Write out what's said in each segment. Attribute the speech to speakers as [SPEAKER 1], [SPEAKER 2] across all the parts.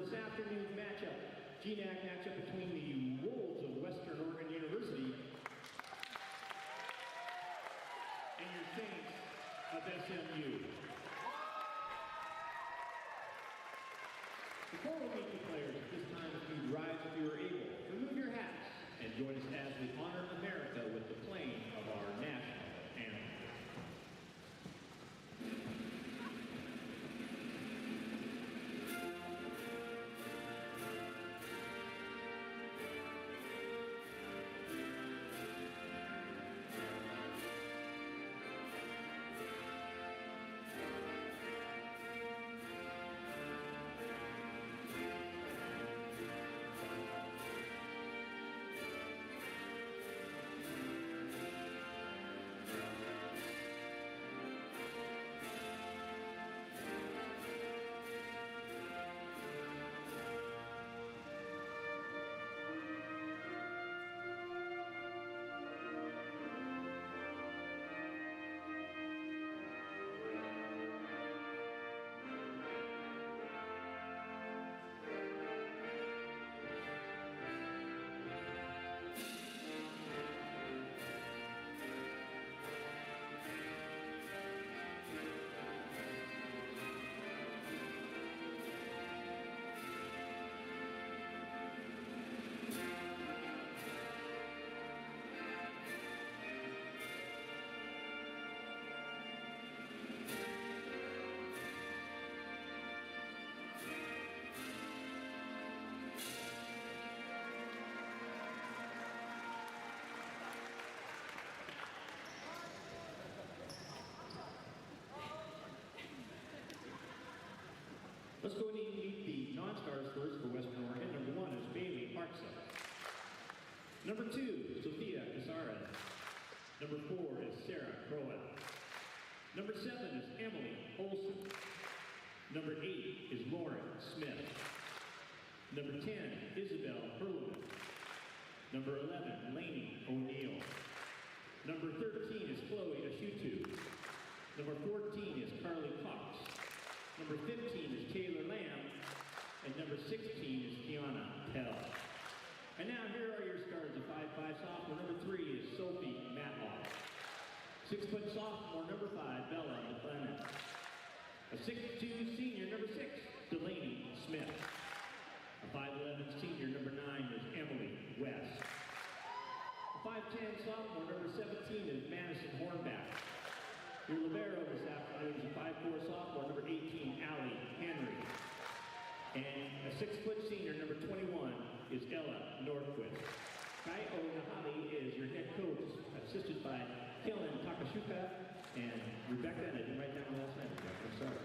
[SPEAKER 1] this afternoon's matchup, GNAC matchup between the Wolves of Western Oregon University and your Saints of SMU. Before we meet the players, at this time, if you'd rise if you are able, remove your hats and join us as we honor America with the playing of our national anthem. Let's go ahead and meet the non-stars first for Western Oregon. Number 1 is Bailey Parkside. Number 2, Sophia Casares. Number 4 is Sarah Crowan. Number 7 is Emily Olson. Number 8 is Lauren Smith. Number 10, Isabel Hurlman. Number 11, Lainey O'Neill. Number 13 is Chloe Ashutu. Number 14 is Carly Cox. Number 15 is Taylor Lamb, and number 16 is Kiana Pell. And now here are your stars, a 5'5" sophomore. Number 3 is Sophie Matlock. 6' sophomore, number 5, Bella McLennan. A 6'2" senior, number 6, Delaney Smith. A 5'11" senior, number 9 is Emily West. A 5'10" sophomore, number 17 is Madison Hornback. Your libero this afternoon is a 5'4" sophomore, number 18, Allie Henry. And a 6' senior, number 21, is Ella Northquist. Kai O'Nahali is your head coach, assisted by Kellen Takashuka and Rebecca. And I didn't write down the last name, I'm sorry.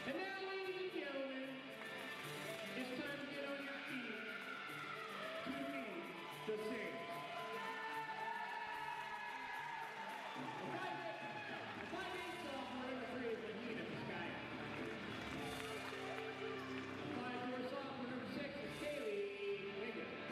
[SPEAKER 1] And now, ladies and gentlemen, it's time to get on your feet. The Saints. The 5'8" sophomore, number 3 is Lahina Vizcaya. The 5'4" sophomore, number 6 is Kaylee Higgins.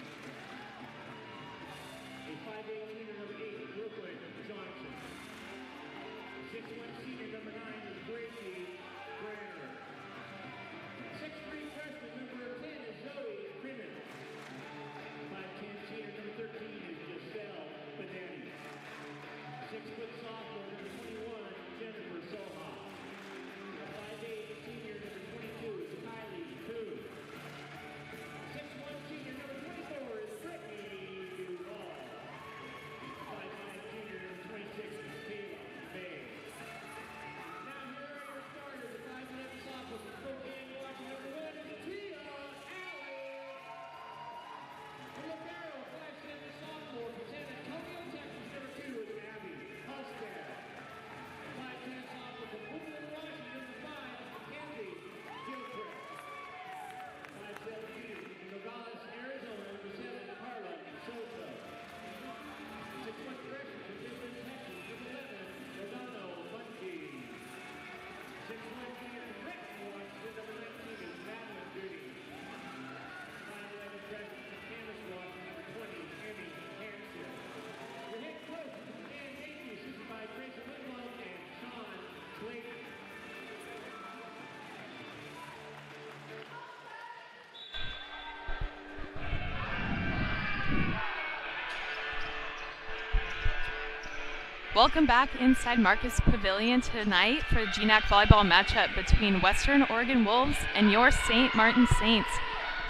[SPEAKER 2] Welcome back inside Marcus Pavilion tonight for the GNAC volleyball matchup between Western Oregon Wolves and your St. Martin Saints.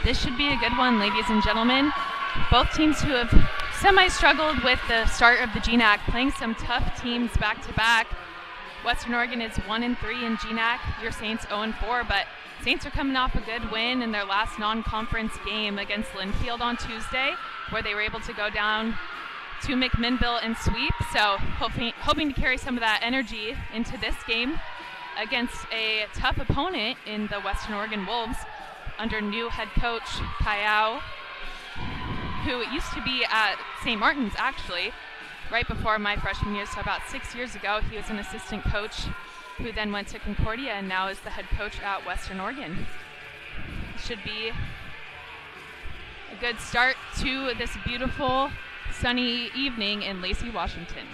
[SPEAKER 2] This should be a good one, ladies and gentlemen. Both teams who have semi-struggled with the start of the GNAC, playing some tough teams back-to-back. Western Oregon is 1-3 in GNAC, your Saints 0-4, but Saints are coming off a good win in their last non-conference game against Linfield on Tuesday, where they were able to go down to McMinnville and sweep, so hoping to carry some of that energy into this game against a tough opponent in the Western Oregon Wolves under new head coach Kayao, who used to be at St. Martin's actually right before my freshman year, so about 6 years ago. He was an assistant coach who then went to Concordia and now is the head coach at Western Oregon. It should be a good start to this beautiful sunny evening in Lacey, Washington.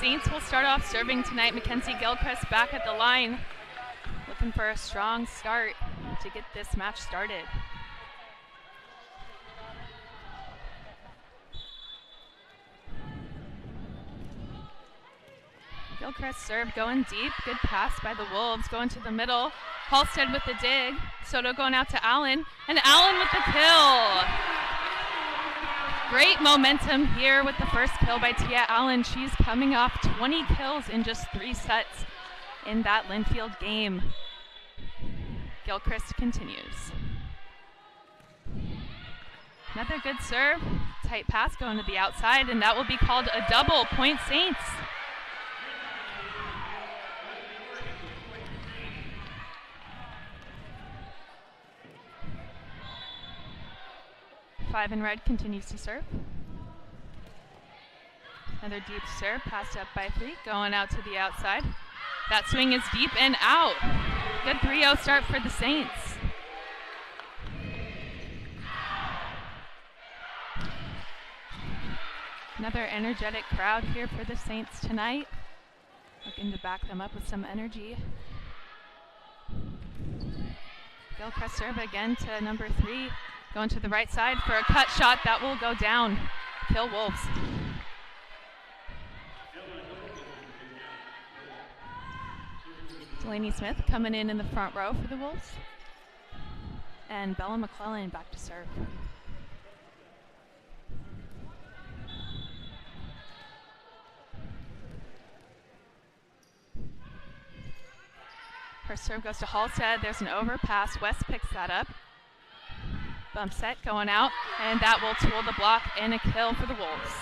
[SPEAKER 2] Saints will start off serving tonight. Mackenzie Gilchrist back at the line, looking for a strong start to get this match started. Gilchrist serve going deep. Good pass by the Wolves. Going to the middle. Halstead with the dig. Soto going out to Allen. And Allen with the kill. Great momentum here with the first kill by Tia Allen. She's coming off 20 kills in just 3 sets in that Linfield game. Gilchrist continues. Another good serve. Tight pass going to the outside, and that will be called a double. Point Saints. Five in red continues to serve. Another deep serve, passed up by Fleet, going out to the outside. That swing is deep and out. Good 3-0 start for the Saints. Another energetic crowd here for the Saints tonight. Looking to back them up with some energy. Gilchrist serve again to number 3. Going to the right side for a cut shot that will go down. Kill Wolves. Delaney Smith coming in the front row for the Wolves. And Bella McClellan back to serve. Her serve goes to Halstead. There's an overpass. West picks that up. Bump set going out, and that will tool the block and a kill for the Wolves.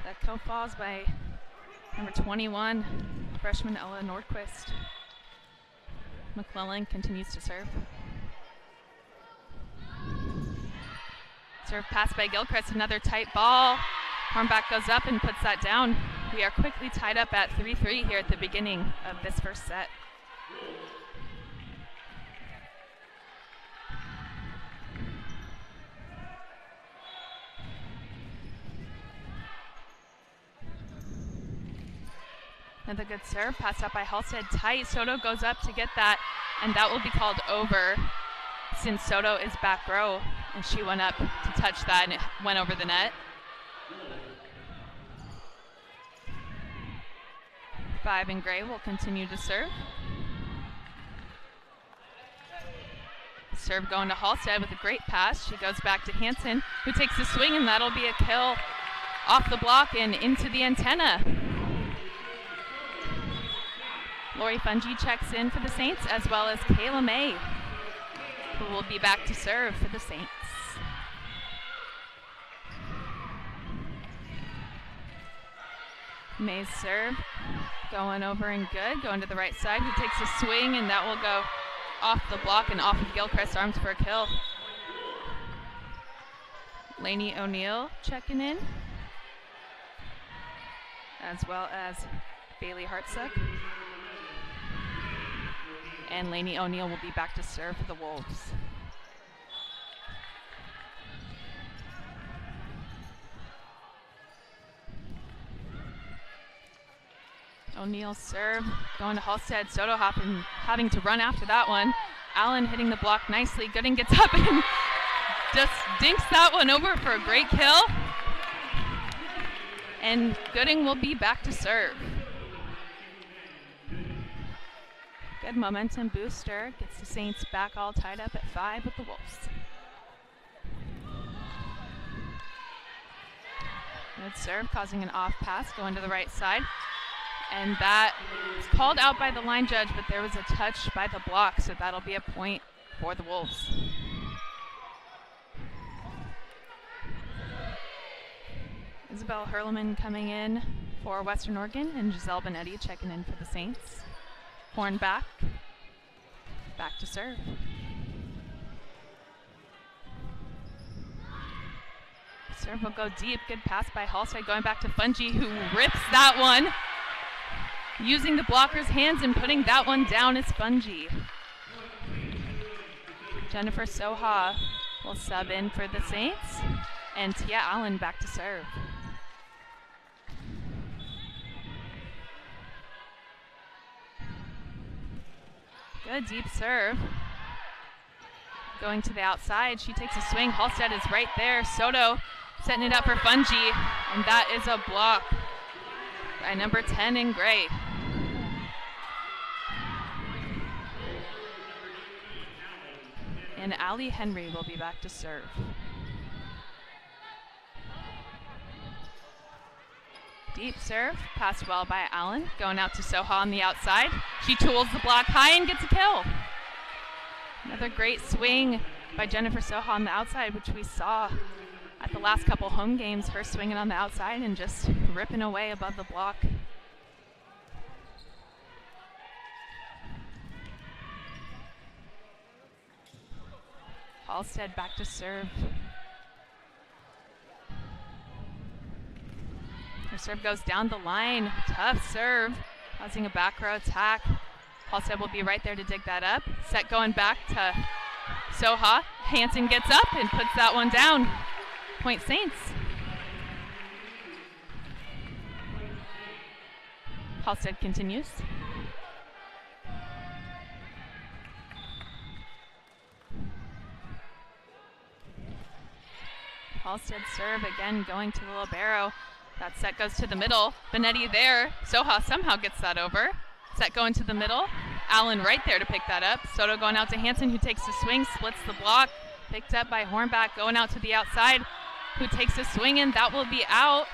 [SPEAKER 2] That kill falls by number 21, freshman Ella Nordquist. McClellan continues to serve. Serve pass by Gilchrist, another tight ball. Hornback goes up and puts that down. We are quickly tied up at 3-3 here at the beginning of this first set. Another good serve, passed up by Halstead, tight. Soto goes up to get that, and that will be called over since Soto is back row, and she went up to touch that, and it went over the net. Five in gray will continue to serve. Serve going to Halstead with a great pass. She goes back to Hansen, who takes the swing, and that'll be a kill off the block and into the antenna. Lori Fungi checks in for the Saints, as well as Kayla May, who will be back to serve for the Saints. May's serve going over and good, going to the right side. Who takes a swing, and that will go off the block and off of Gilchrist, arms for a kill. Lainey O'Neill checking in, as well as Bailey Hartsuck. And Lainey O'Neill will be back to serve for the Wolves. O'Neill's serve going to Halstead. Soto having to run after that one. Allen hitting the block nicely. Gooding gets up and just dinks that one over for a great kill. And Gooding will be back to serve. Good momentum booster. Gets the Saints back all tied up at 5 with the Wolves. Good serve, causing an off pass, going to the right side. And that was called out by the line judge, but there was a touch by the block, so that'll be a point for the Wolves. Isabel Hurleman coming in for Western Oregon, and Giselle Benetti checking in for the Saints. Horn back to serve. Serve will go deep. Good pass by Halstead, going back to Fungi, who rips that one. Using the blocker's hands and putting that one down is Fungi. Jennifer Soha will sub in for the Saints, and Tia Allen back to serve. Good deep serve. Going to the outside, she takes a swing. Halstead is right there. Soto setting it up for Fungi, and that is a block by number 10 in gray. And Allie Henry will be back to serve. Deep serve, passed well by Allen. Going out to Soha on the outside. She tools the block high and gets a kill. Another great swing by Jennifer Soha on the outside, which we saw at the last couple home games, her swinging on the outside and just ripping away above the block. Halstead back to serve. Her serve goes down the line. Tough serve, causing a back row attack. Halstead will be right there to dig that up. Set going back to Soha. Hansen gets up and puts that one down. Point Saints. Halstead continues. Halstead serve again going to the libero. That set goes to the middle. Benetti there. Soha somehow gets that over. Set going to the middle. Allen right there to pick that up. Soto going out to Hansen, who takes the swing, splits the block. Picked up by Hornback, going out to the outside, who takes a swing, and that will be out.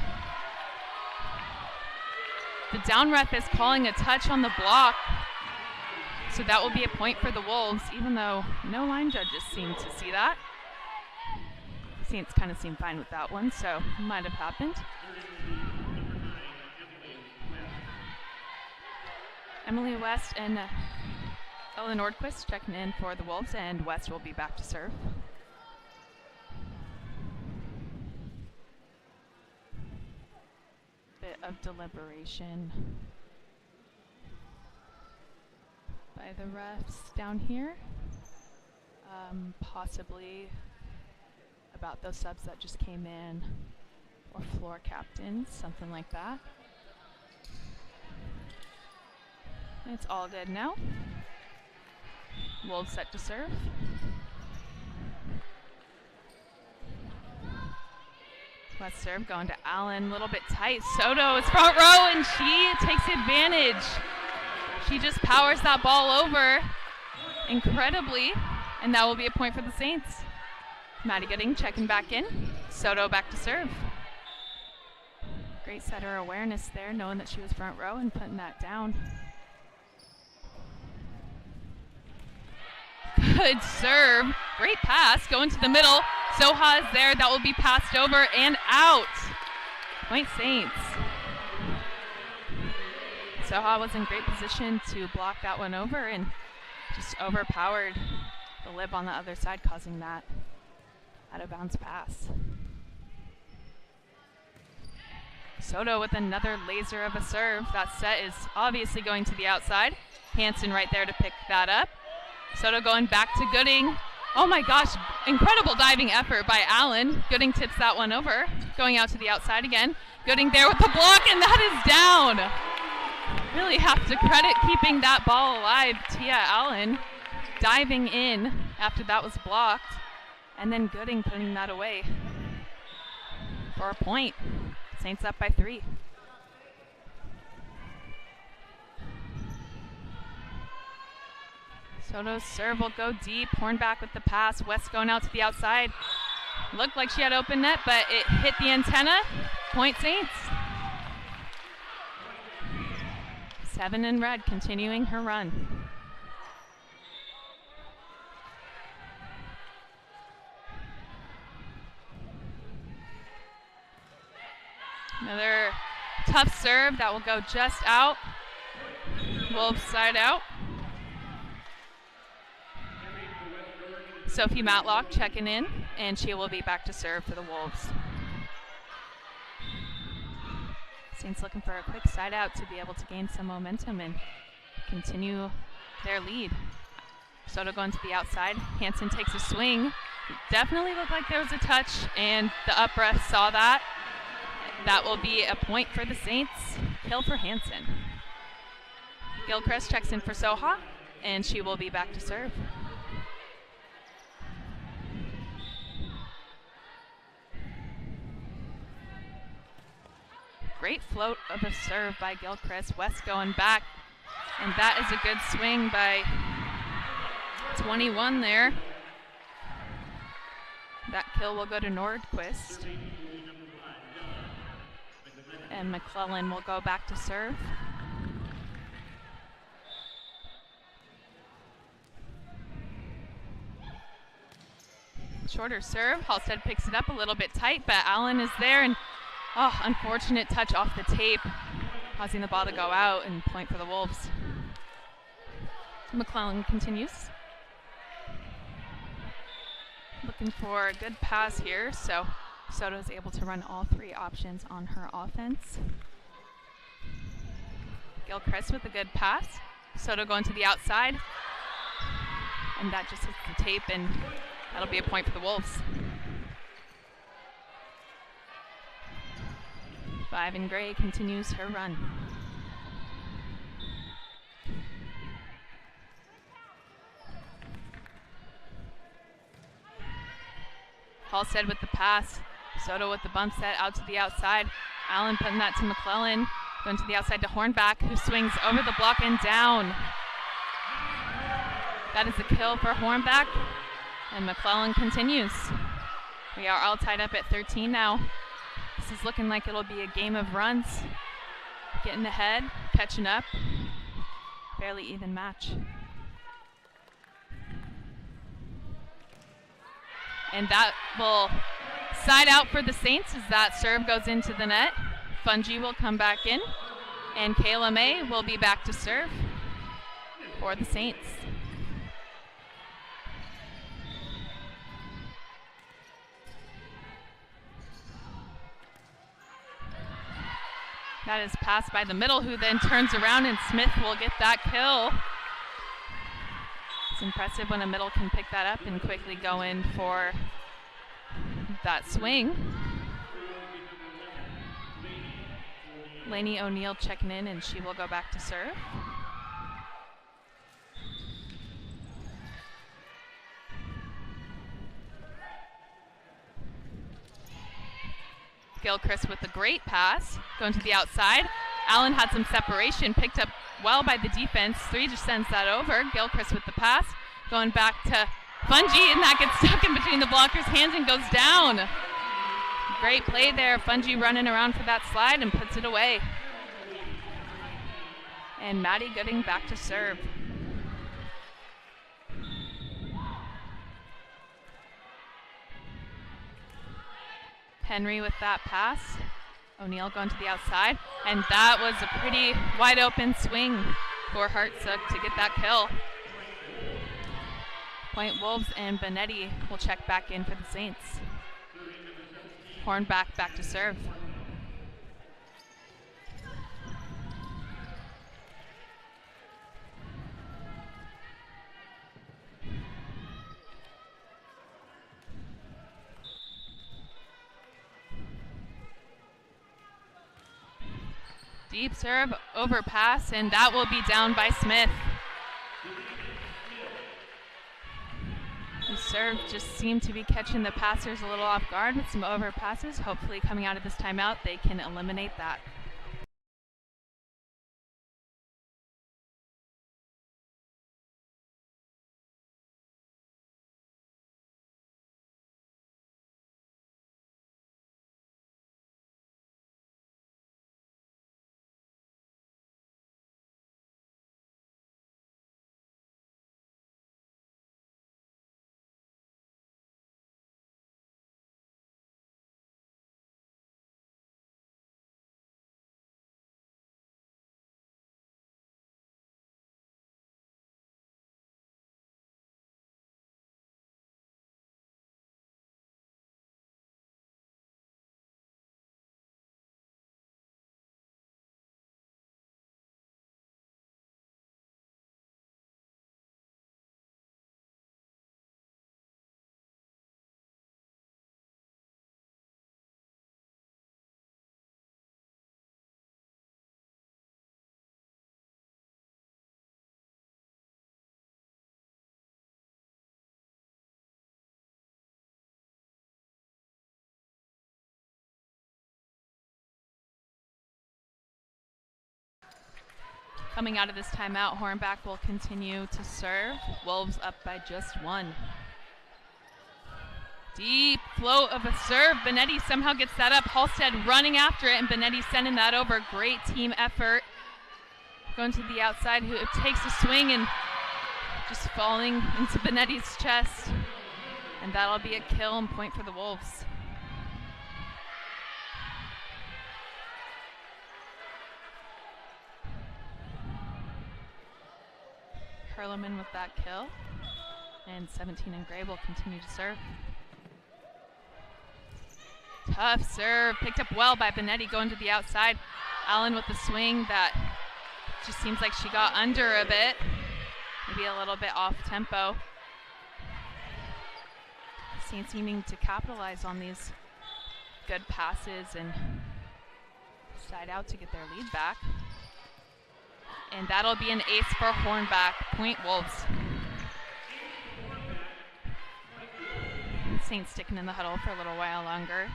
[SPEAKER 2] The down ref is calling a touch on the block, so that will be a point for the Wolves, even though no line judges seem to see that. Saints kind of seem fine with that one, so it might have happened. Emily West and Ella Nordquist checking in for the Wolves, and West will be back to serve. Bit of deliberation by the refs down here. Possibly about those subs that just came in, or floor captains, something like that. It's all good now. Wolves set to serve. West serve going to Allen, a little bit tight. Soto is front row, and she takes advantage. She just powers that ball over incredibly, and that will be a point for the Saints. Maddie Gooding checking back in. Soto back to serve. Great setter awareness there, knowing that she was front row and putting that down. Good serve. Great pass going to the middle. Soha is there. That will be passed over and out. Point Saints. Soha was in great position to block that one over, and just overpowered the lip on the other side, causing that out of bounds pass. Soto with another laser of a serve. That set is obviously going to the outside. Hansen right there to pick that up. Soto going back to Gooding. Oh my gosh, incredible diving effort by Allen. Gooding tips that one over, going out to the outside again. Gooding there with the block, and that is down. Really have to credit keeping that ball alive. Tia Allen diving in after that was blocked, and then Gooding putting that away for a point. Saints up by 3. Soto's serve will go deep. Hornback with the pass. West going out to the outside. Looked like she had open net, but it hit the antenna. Point Saints. 7 in red, continuing her run. Another tough serve that will go just out. Wolves side out. Sophie Matlock checking in, and she will be back to serve for the Wolves. Saints looking for a quick side out to be able to gain some momentum and continue their lead. Soto going to the outside. Hansen takes a swing. Definitely looked like there was a touch, and the up ref saw that. That will be a point for the Saints. Kill for Hansen. Gilchrist checks in for Soha, and she will be back to serve. Great float of a serve by Gilchrist. West going back, and that is a good swing by 21 there. That kill will go to Nordquist. And McClellan will go back to serve. Shorter serve. Halstead picks it up a little bit tight, but Allen is there, and unfortunate touch off the tape, causing the ball to go out and point for the Wolves. McClellan continues. Looking for a good pass here, so Soto is able to run all 3 options on her offense. Gilchrist with a good pass. Soto going to the outside, and that just hits the tape, and that'll be a point for the Wolves. 5 in gray continues her run. Halstead with the pass. Soto with the bump set out to the outside. Allen putting that to McClellan. Going to the outside to Hornback, who swings over the block and down. That is a kill for Hornback, and McClellan continues. We are all tied up at 13 now. This is looking like it'll be a game of runs. Getting ahead, catching up. Fairly even match. And that will side out for the Saints as that serve goes into the net. Fungi will come back in, and Kayla May will be back to serve for the Saints. That is passed by the middle, who then turns around, and Smith will get that kill. It's impressive when a middle can pick that up and quickly go in for that swing. Lainey O'Neill checking in, and she will go back to serve. Gilchrist with a great pass, going to the outside. Allen had some separation, picked up well by the defense. 3 just sends that over. Gilchrist with the pass, going back to Fungi, and that gets stuck in between the blockers' hands and goes down. Great play there. Fungi running around for that slide and puts it away. And Maddie Gooding back to serve. Henry with that pass. O'Neill going to the outside, and that was a pretty wide open swing for Hartsook to get that kill. Point Wolves, and Benetti will check back in for the Saints. Hornback back to serve. Deep serve, overpass, and that will be down by Smith. The serve just seemed to be catching the passers a little off guard with some overpasses. Hopefully coming out of this timeout, they can eliminate that. Coming out of this timeout, Hornback will continue to serve. Wolves up by just one. Deep float of a serve. Benetti somehow gets that up. Halstead running after it, and Benetti sending that over. Great team effort. Going to the outside, who takes a swing and just falling into Benetti's chest. And that'll be a kill and point for the Wolves. Perlman with that kill, and 17 and Gray will continue to serve. Tough serve, picked up well by Benetti, going to the outside. Allen with the swing that just seems like she got under a bit, maybe a little bit off tempo. Saints seeming to capitalize on these good passes and side out to get their lead back. And that'll be an ace for Hornback. Point Wolves. Saints sticking in the huddle for a little while longer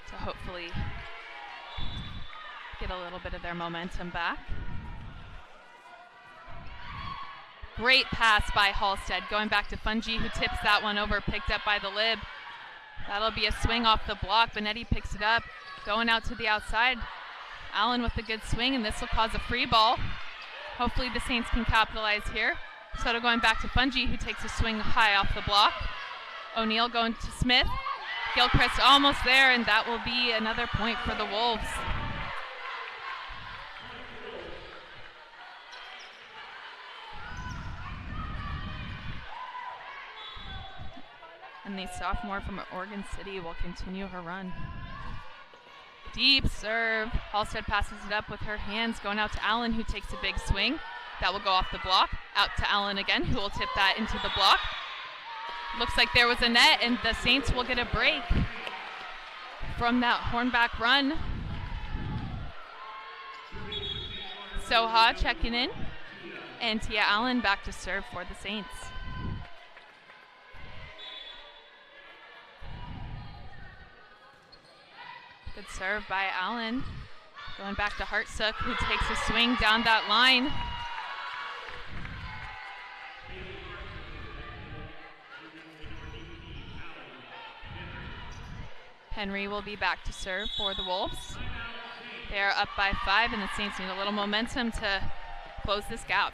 [SPEAKER 2] to hopefully get a little bit of their momentum back. Great pass by Halstead. Going back to Fungi, who tips that one over, picked up by the lib. That'll be a swing off the block. Benetti picks it up. Going out to the outside. Allen with a good swing, and this will cause a free ball. Hopefully the Saints can capitalize here. Soto going back to Fungi, who takes a swing high off the block. O'Neal going to Smith. Gilchrist almost there, and that will be another point for the Wolves. And the sophomore from Oregon City will continue her run. Deep serve. Halstead passes it up with her hands, going out to Allen, who takes a big swing. That will go off the block. Out to Allen again, who will tip that into the block. Looks like there was a net, and the Saints will get a break from that Hornback run. Soha checking in, and Tia Allen back to serve for the Saints. Good serve by Allen. Going back to Hartsook, who takes a swing down that line. Henry will be back to serve for the Wolves. They are up by 5, and the Saints need a little momentum to close this gap.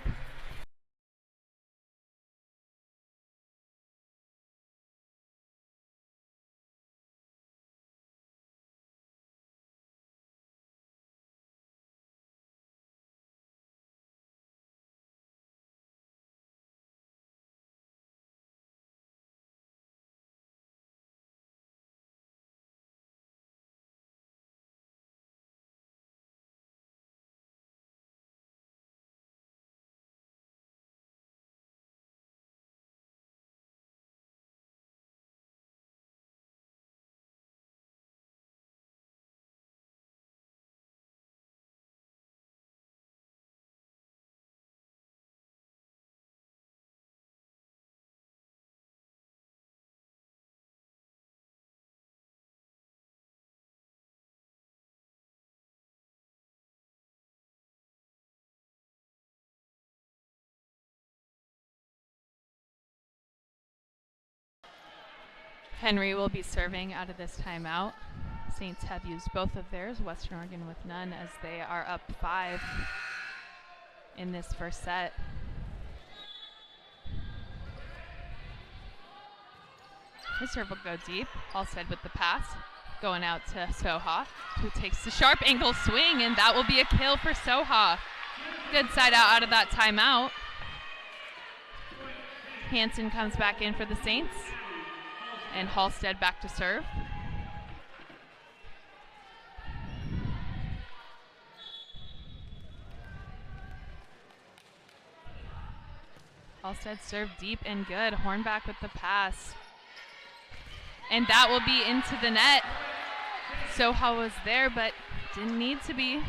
[SPEAKER 2] Henry will be serving out of this timeout. Saints have used both of theirs, Western Oregon with none, as they are up 5 in this first set. His serve will go deep. Halstead with the pass. Going out to Soha, who takes the sharp angle swing, and that will be a kill for Soha. Good side out of that timeout. Hansen comes back in for the Saints, and Halstead back to serve. Halstead served deep and good. Hornback with the pass. And that will be into the net. Soha was there, but didn't need to be.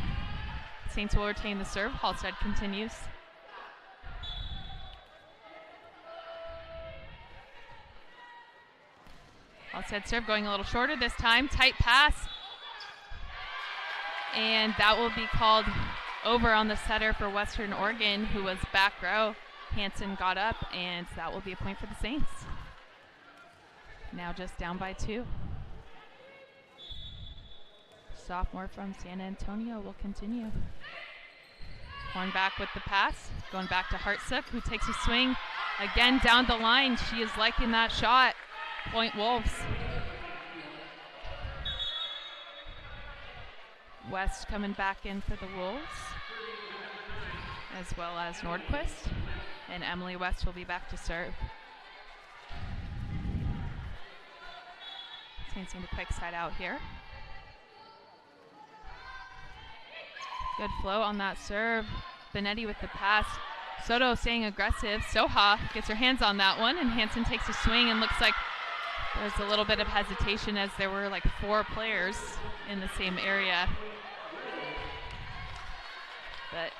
[SPEAKER 2] Saints will retain the serve. Halstead continues. Halstead serve going a little shorter this time. Tight pass. And that will be called over on the setter for Western Oregon, who was back row. Hansen got up, and that will be a point for the Saints. Now just down by 2. Sophomore from San Antonio will continue. Hornback with the pass, going back to Hartsook, who takes a swing again down the line. She is liking that shot. Point Wolves. West coming back in for the Wolves, as well as Nordquist. And Emily West will be back to serve. Saints need a quick side out here. Good flow on that serve. Benetti with the pass. Soto staying aggressive. Soha gets her hands on that one, and Hansen takes a swing, and looks like there's a little bit of hesitation as there were like 4 players in the same area. But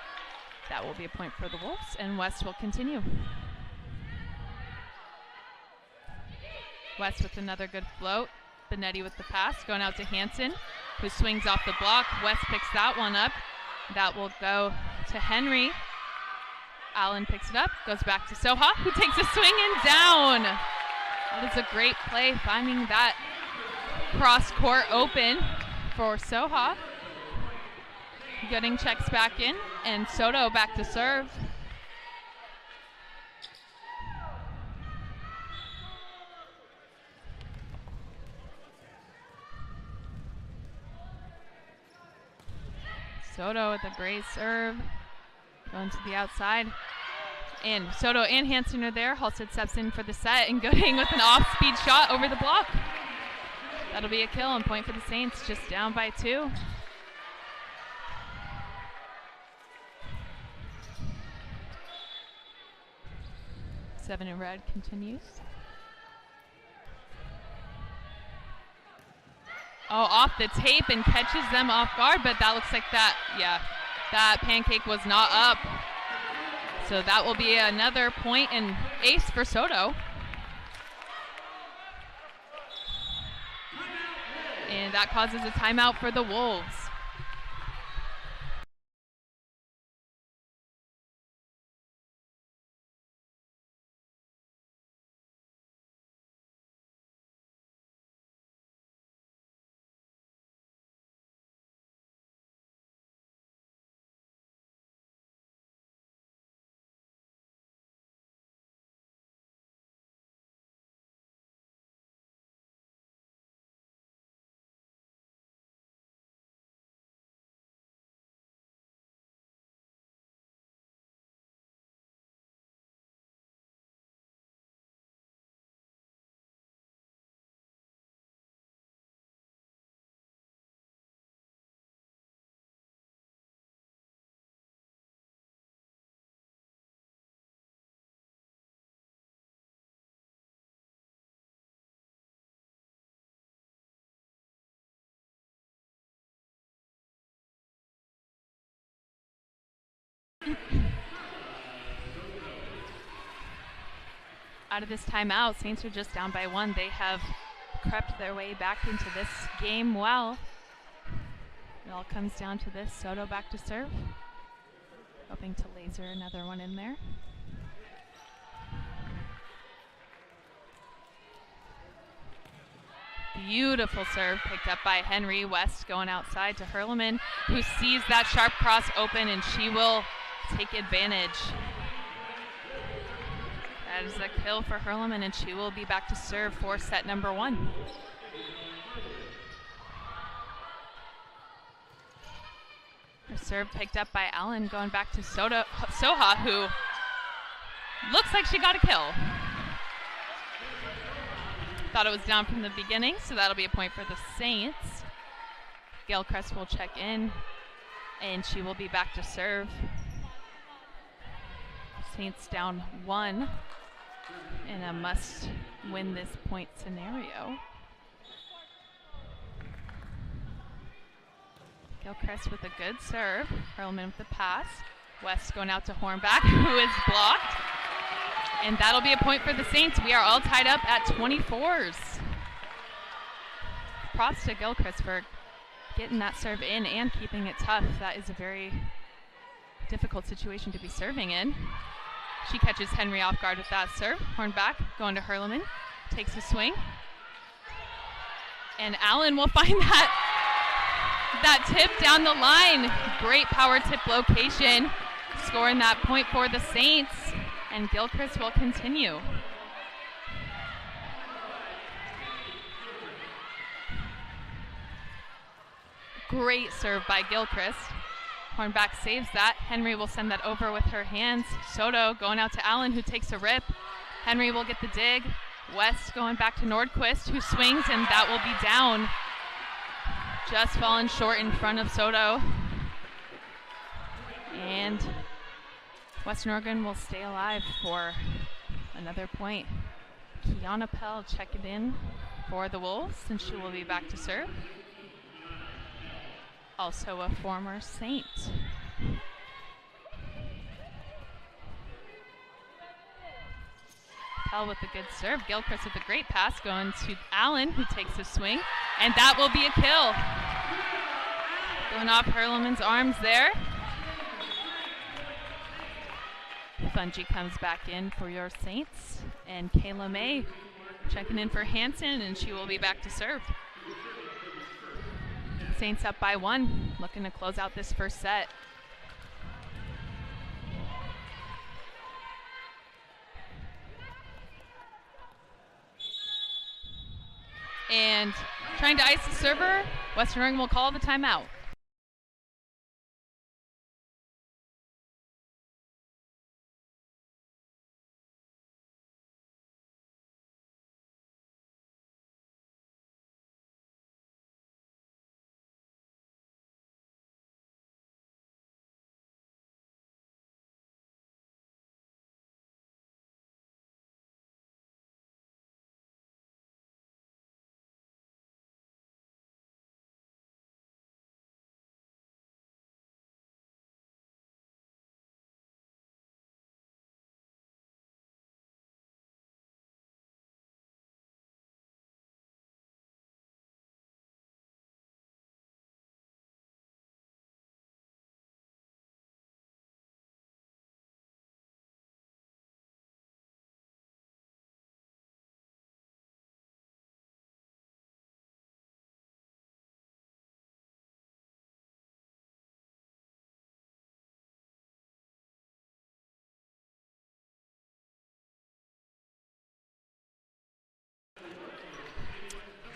[SPEAKER 2] that will be a point for the Wolves, and West will continue. West with another good float. Benetti with the pass, going out to Hansen, who swings off the block. West picks that one up. That will go to Henry. Allen picks it up, goes back to Soha, who takes a swing and down. That is a great play, finding that cross court open for Soha. Getting checks back in, and Soto back to serve. Soto with a great serve, going to the outside. And Soto and Hansen are there. Halstead steps in for the set, and Gooding with an off-speed shot over the block. That'll be a kill and point for the Saints, just down by 2. Seven in red continues. Oh, off the tape and catches them off guard, but that looks like that pancake was not up. So that will be another point and ace for Soto. And that causes a timeout for the Wolves. Out of this timeout, Saints are just down by 1. They have crept their way back into this game well. It all comes down to this. Soto back to serve. Hoping to laser another one in there. Beautiful serve picked up by Henry. West going outside to Hurleman, who sees that sharp cross open, and she will take advantage. That is a kill for Hurleman, and she will be back to serve for set number 1. Her serve picked up by Allen, going back to Soha, who looks like she got a kill. Thought it was down from the beginning, so that'll be a point for the Saints. Gilchrist will check in, and she will be back to serve. Saints down 1 in a must-win this point scenario. Gilchrist with a good serve. Hurleman with the pass. West going out to Hornback, who is blocked. And that'll be a point for the Saints. We are all tied up at 24s. Props to Gilchrist for getting that serve in and keeping it tough. That is a very difficult situation to be serving in. She catches Henry off guard with that serve. Hornback going to Hurleman. Takes a swing. And Allen will find that tip down the line. Great power tip location. Scoring that point for the Saints. And Gilchrist will continue. Great serve by Gilchrist. Hornback saves that. Henry will send that over with her hands. Soto going out to Allen, who takes a rip. Henry will get the dig. West going back to Nordquist, who swings, and that will be down. Just falling short in front of Soto. And Western Oregon will stay alive for another point. Kiana Pell checking in for the Wolves, and she will be back to serve. Also a former Saint. Pell with a good serve. Gilchrist with a great pass going to Allen, who takes a swing, and that will be a kill. Going off Hurleman's arms there. Fungi comes back in for your Saints, and Kayla May checking in for Hanson, and she will be back to serve. Saints up by 1, looking to close out this first set. And trying to ice the server, Western Oregon will call the timeout.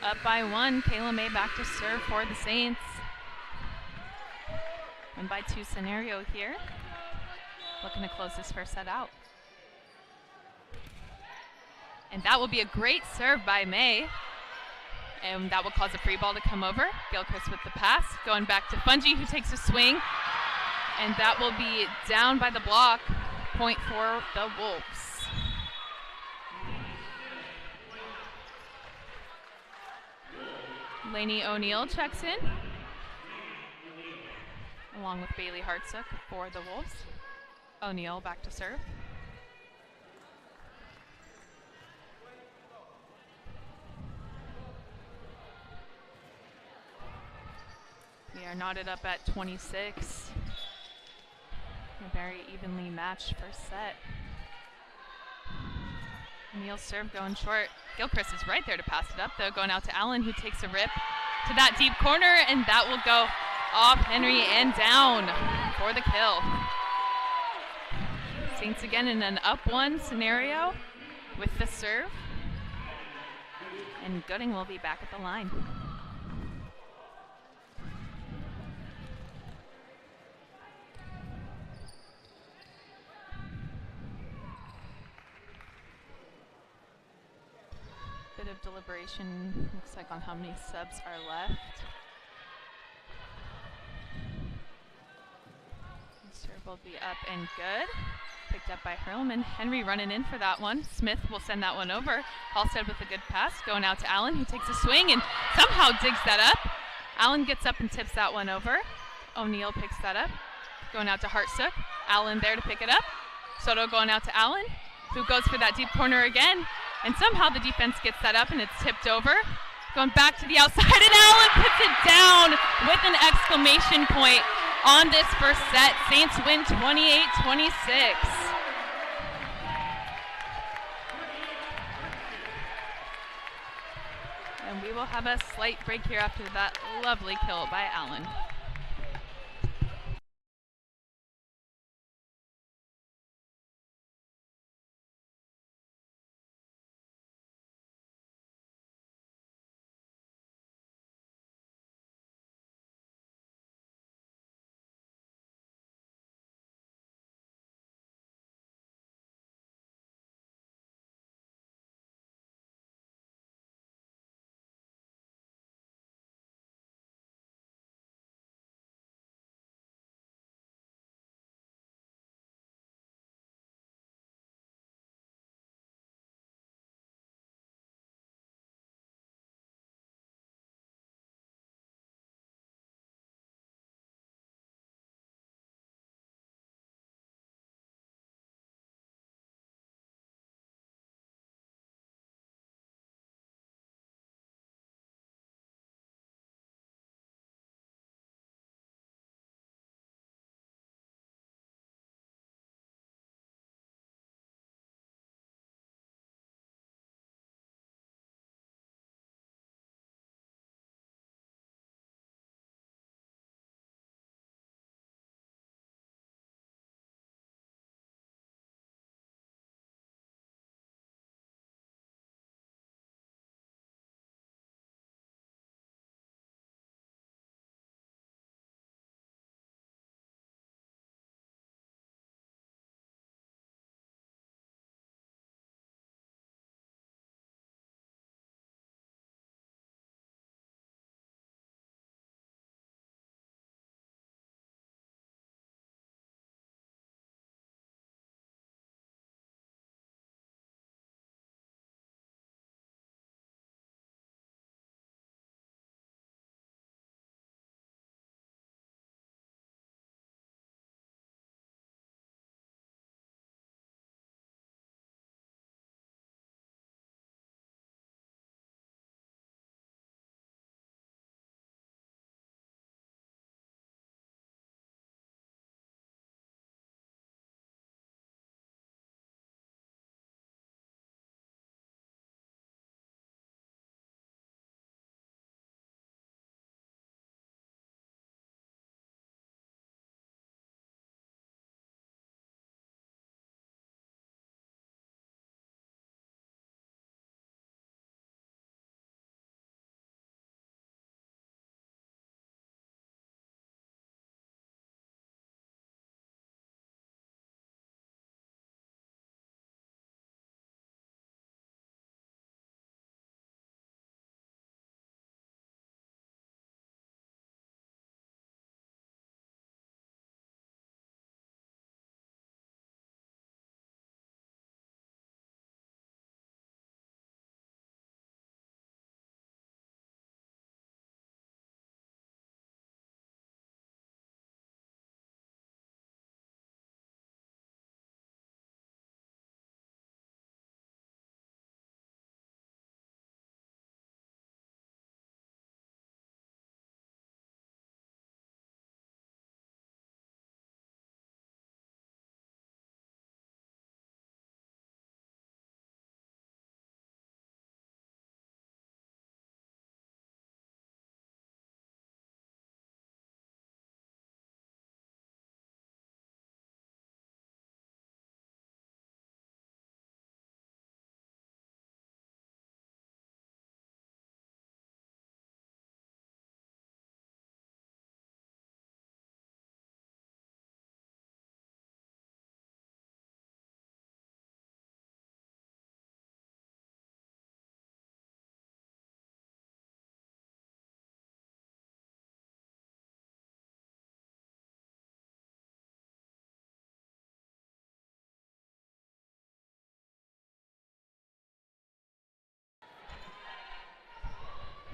[SPEAKER 2] Up by 1, Kayla May back to serve for the Saints. 1-by-2 scenario here. Looking to close this first set out. And that will be a great serve by May. And that will cause a free ball to come over. Gilchrist with the pass. Going back to Fungi, who takes a swing. And that will be down by the block. Point for the Wolves. Lainey O'Neill checks in, along with Bailey Hartsook for the Wolves. O'Neill back to serve. We are knotted up at 26. A very evenly matched first set. O'Neill's serve going short. Gilchrist is right there to pass it up, though, going out to Allen, who takes a rip to that deep corner, and that will go off Henry and down for the kill. Saints again in an up one scenario with the serve. And Gooding will be back at the line. Bit of deliberation, looks like, on how many subs are left. The serve will be up and good. Picked up by Hurlman. Henry running in for that one. Smith will send that one over. Halstead with a good pass, going out to Allen, who takes a swing and somehow digs that up. Allen gets up and tips that one over. O'Neill picks that up, going out to Hartsook. Allen there to pick it up. Soto going out to Allen, who goes for that deep corner again. And somehow the defense gets that up and it's tipped over. Going back to the outside, and Allen puts it down with an exclamation point on this first set. Saints win 28-26. And we will have a slight break here after that lovely kill by Allen.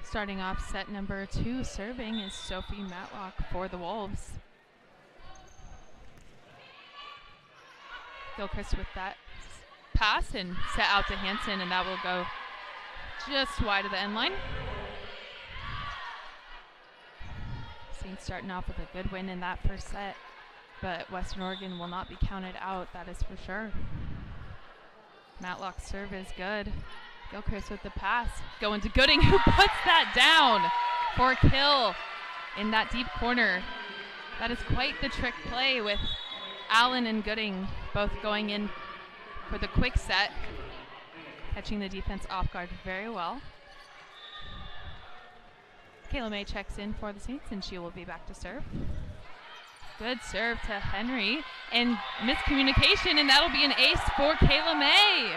[SPEAKER 2] Starting off set number 2, serving is Sophie Matlock for the Wolves. Gilchrist with that pass and set out to Hansen, and that will go just wide of the end line. Saints starting off with a good win in that first set, but Western Oregon will not be counted out, that is for sure. Matlock's serve is good. Gilchrist with the pass, going to Gooding, who puts that down for a kill in that deep corner. That is quite the trick play with Allen and Gooding both going in for the quick set, catching the defense off guard very well. Kayla May checks in for the Saints, and she will be back to serve. Good serve to Henry, and miscommunication, and that'll be an ace for Kayla May.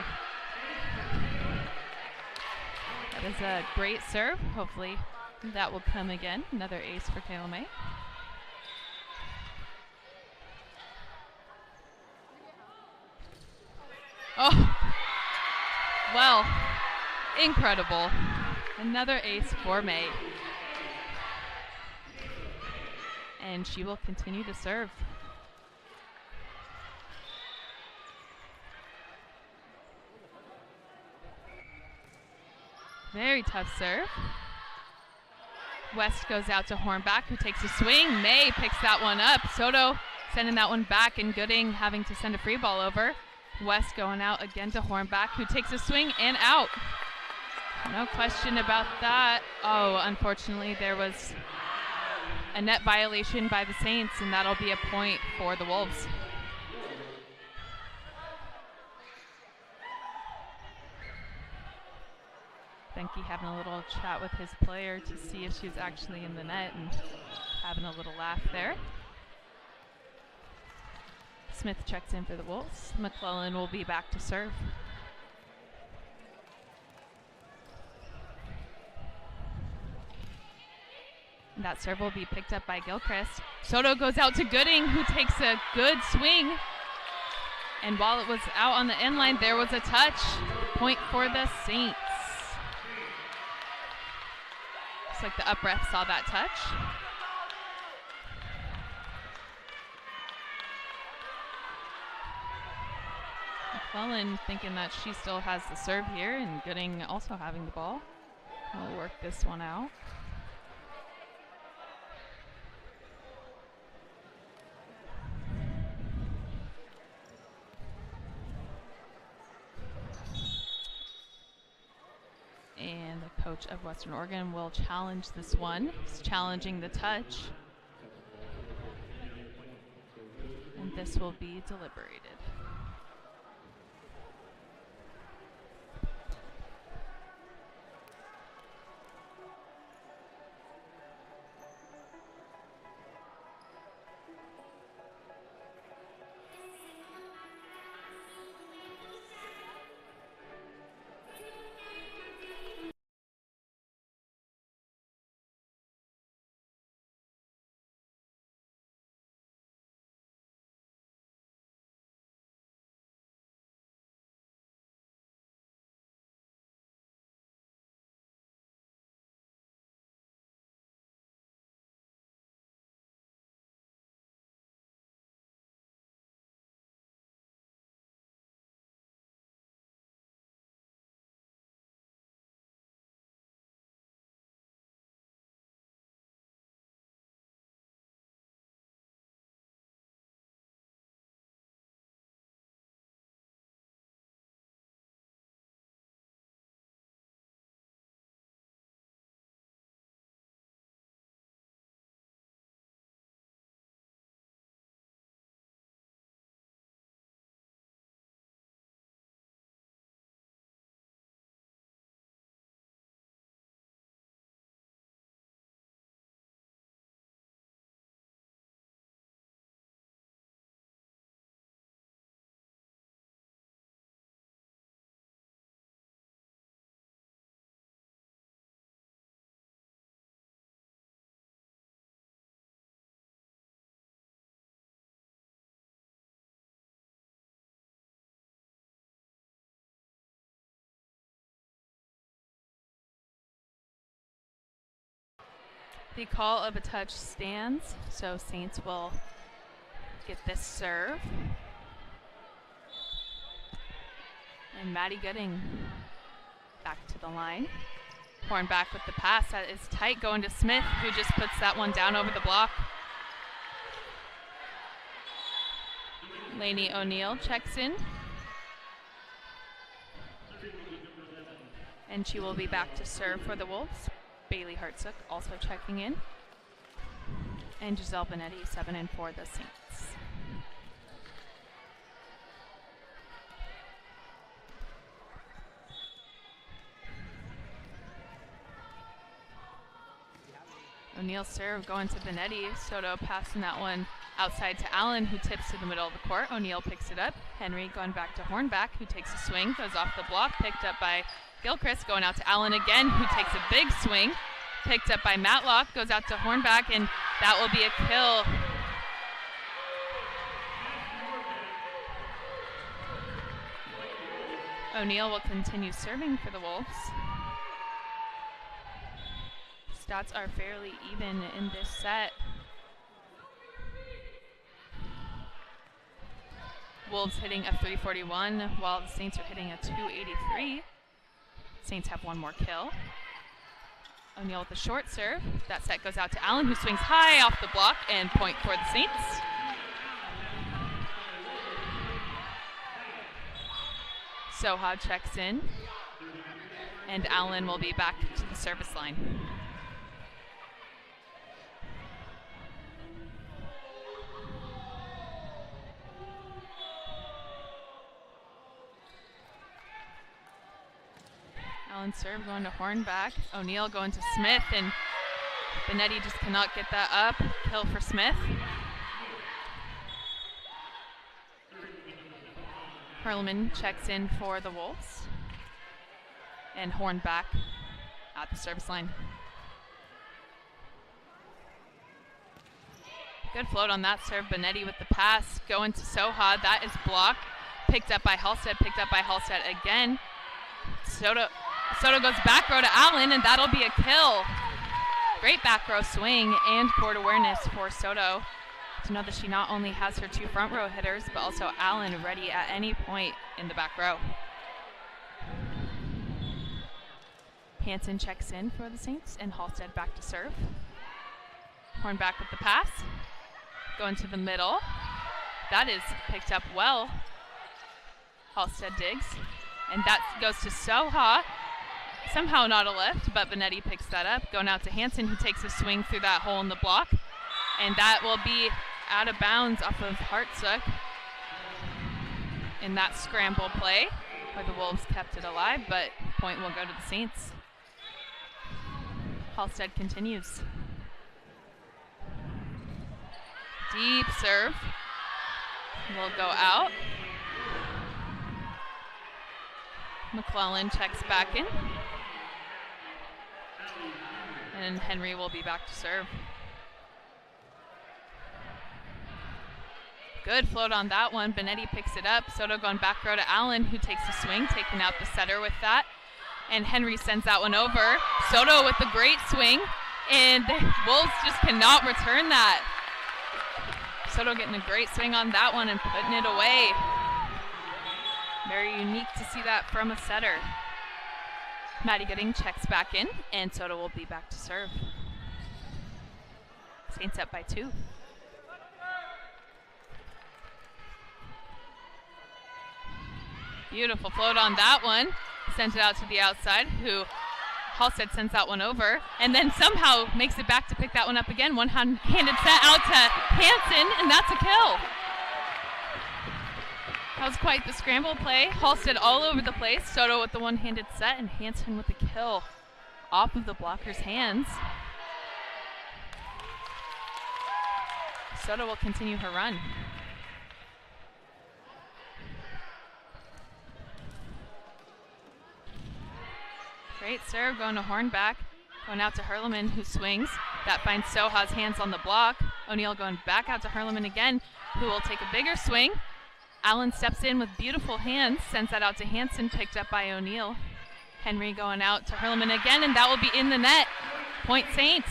[SPEAKER 2] That is a great serve. Hopefully that will come again. Another ace for Kayla May. Oh, well, incredible. Another ace for May. And she will continue to serve. Very tough serve. West goes out to Hornback, who takes a swing. May picks that one up. Soto sending that one back, and Gooding having to send a free ball over. West going out again to Hornback, who takes a swing and out. No question about that. Oh, unfortunately, there was a net violation by the Saints, and that'll be a point for the Wolves. Benke having a little chat with his player to see if she's actually in the net and having a little laugh there. Smith checks in for the Wolves. McClellan will be back to serve. And that serve will be picked up by Gilchrist. Soto goes out to Gooding, who takes a good swing. And while it was out on the end line, there was a touch. Point for the Saints. Looks like the up ref saw that touch. McClellan thinking that she still has the serve here, and Gooding also having the ball. We'll work this one out. And the coach of Western Oregon will challenge this one. He's challenging the touch. And this will be deliberated. The call of a touch stands, so Saints will get this serve. And Maddie Gooding back to the line. Hornback with the pass. That is tight, going to Smith, who just puts that one down over the block. Lainey O'Neill checks in. And she will be back to serve for the Wolves. Bailey Hartsook also checking in. And Giselle Benetti, 7 for the Saints. O'Neill serve going to Benetti. Soto passing that one outside to Allen, who tips to the middle of the court. O'Neill picks it up. Henry going back to Hornback, who takes a swing, goes off the block, picked up by Gilchrist, going out to Allen again, who takes a big swing. Picked up by Matlock, goes out to Hornback, and that will be a kill. O'Neill will continue serving for the Wolves. Stats are fairly even in this set. Wolves hitting a 341, while the Saints are hitting a 283. Saints have one more kill. O'Neill with the short serve. That set goes out to Allen, who swings high off the block, and point for the Saints. Soha checks in, and Allen will be back to the service line. Allen serve going to Hornback. O'Neill going to Smith, and Benetti just cannot get that up. Kill for Smith. Perlman checks in for the Wolves. And Hornback at the service line. Good float on that serve. Benetti with the pass going to Soha. That is blocked. Picked up by Halstead. Picked up by Halstead again. Soto goes back row to Allen, and that'll be a kill. Great back row swing and court awareness for Soto to know that she not only has her two front row hitters, but also Allen ready at any point in the back row. Hansen checks in for the Saints, and Halstead back to serve. Hornback with the pass. Going to the middle. That is picked up well. Halstead digs. And that goes to Soha. Somehow not a lift, but Benetti picks that up. Going out to Hansen, who takes a swing through that hole in the block. And that will be out of bounds off of Hartsook in that scramble play, where the Wolves kept it alive, but point will go to the Saints. Halstead continues. Deep serve. Will go out. McClellan checks back in. And Henry will be back to serve. Good float on that one. Benetti picks it up. Soto going back row to Allen, who takes a swing, taking out the setter with that. And Henry sends that one over. Soto with the great swing. And the Wolves just cannot return that. Soto getting a great swing on that one and putting it away. Very unique to see that from a setter. Maddie Gooding checks back in, and Soto will be back to serve. Saints up by 2. Beautiful float on that one. Sent it out to the outside, who Halstead sends that one over, and then somehow makes it back to pick that one up again. One-handed set out to Hansen, and that's a kill. That was quite the scramble play. Halstead all over the place. Soto with the one-handed set, and Hansen with the kill off of the blocker's hands. Soto will continue her run. Great serve going to Hornback. Going out to Hurleman, who swings. That finds Soha's hands on the block. O'Neill going back out to Hurleman again, who will take a bigger swing. Allen steps in with beautiful hands, sends that out to Hansen, picked up by O'Neill. Henry going out to Hurleman again, and that will be in the net. Point Saints.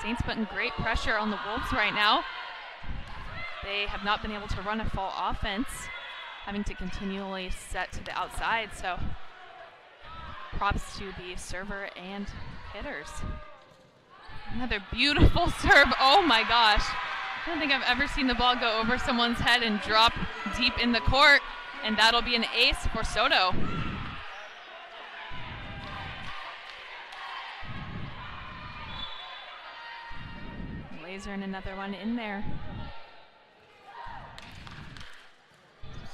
[SPEAKER 2] Saints putting great pressure on the Wolves right now. They have not been able to run a full offense, having to continually set to the outside, so props to the server and hitters. Another beautiful serve. Oh my gosh. I don't think I've ever seen the ball go over someone's head and drop deep in the court, and that'll be an ace for Soto. Lasering another one in there.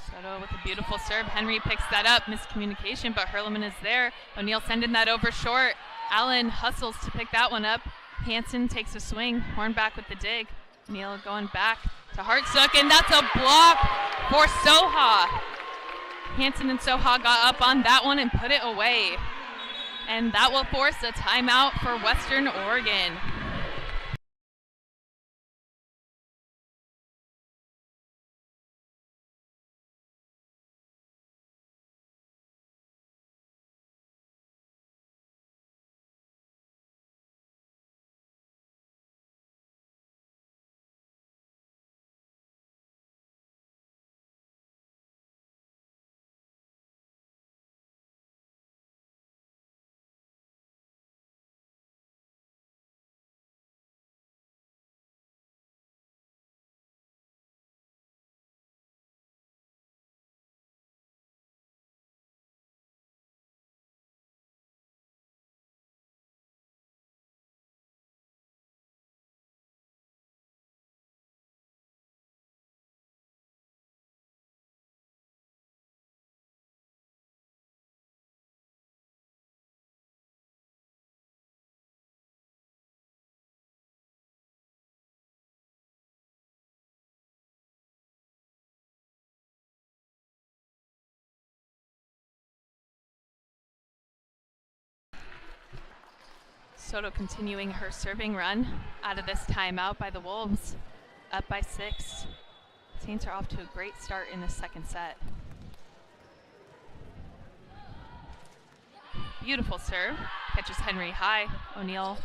[SPEAKER 2] Soto with a beautiful serve. Henry picks that up. Miscommunication, but Hurleman is there. O'Neal sending that over short. Allen hustles to pick that one up. Hansen takes a swing. Hornback with the dig. O'Neal going back to Hartsook, and that's a block for Soha. Hansen and Soha got up on that one and put it away. And that will force a timeout for Western Oregon. Soto continuing her serving run out of this timeout by the Wolves, up by 6. Saints are off to a great start in the second set. Beautiful serve, catches Henry high. O'Neal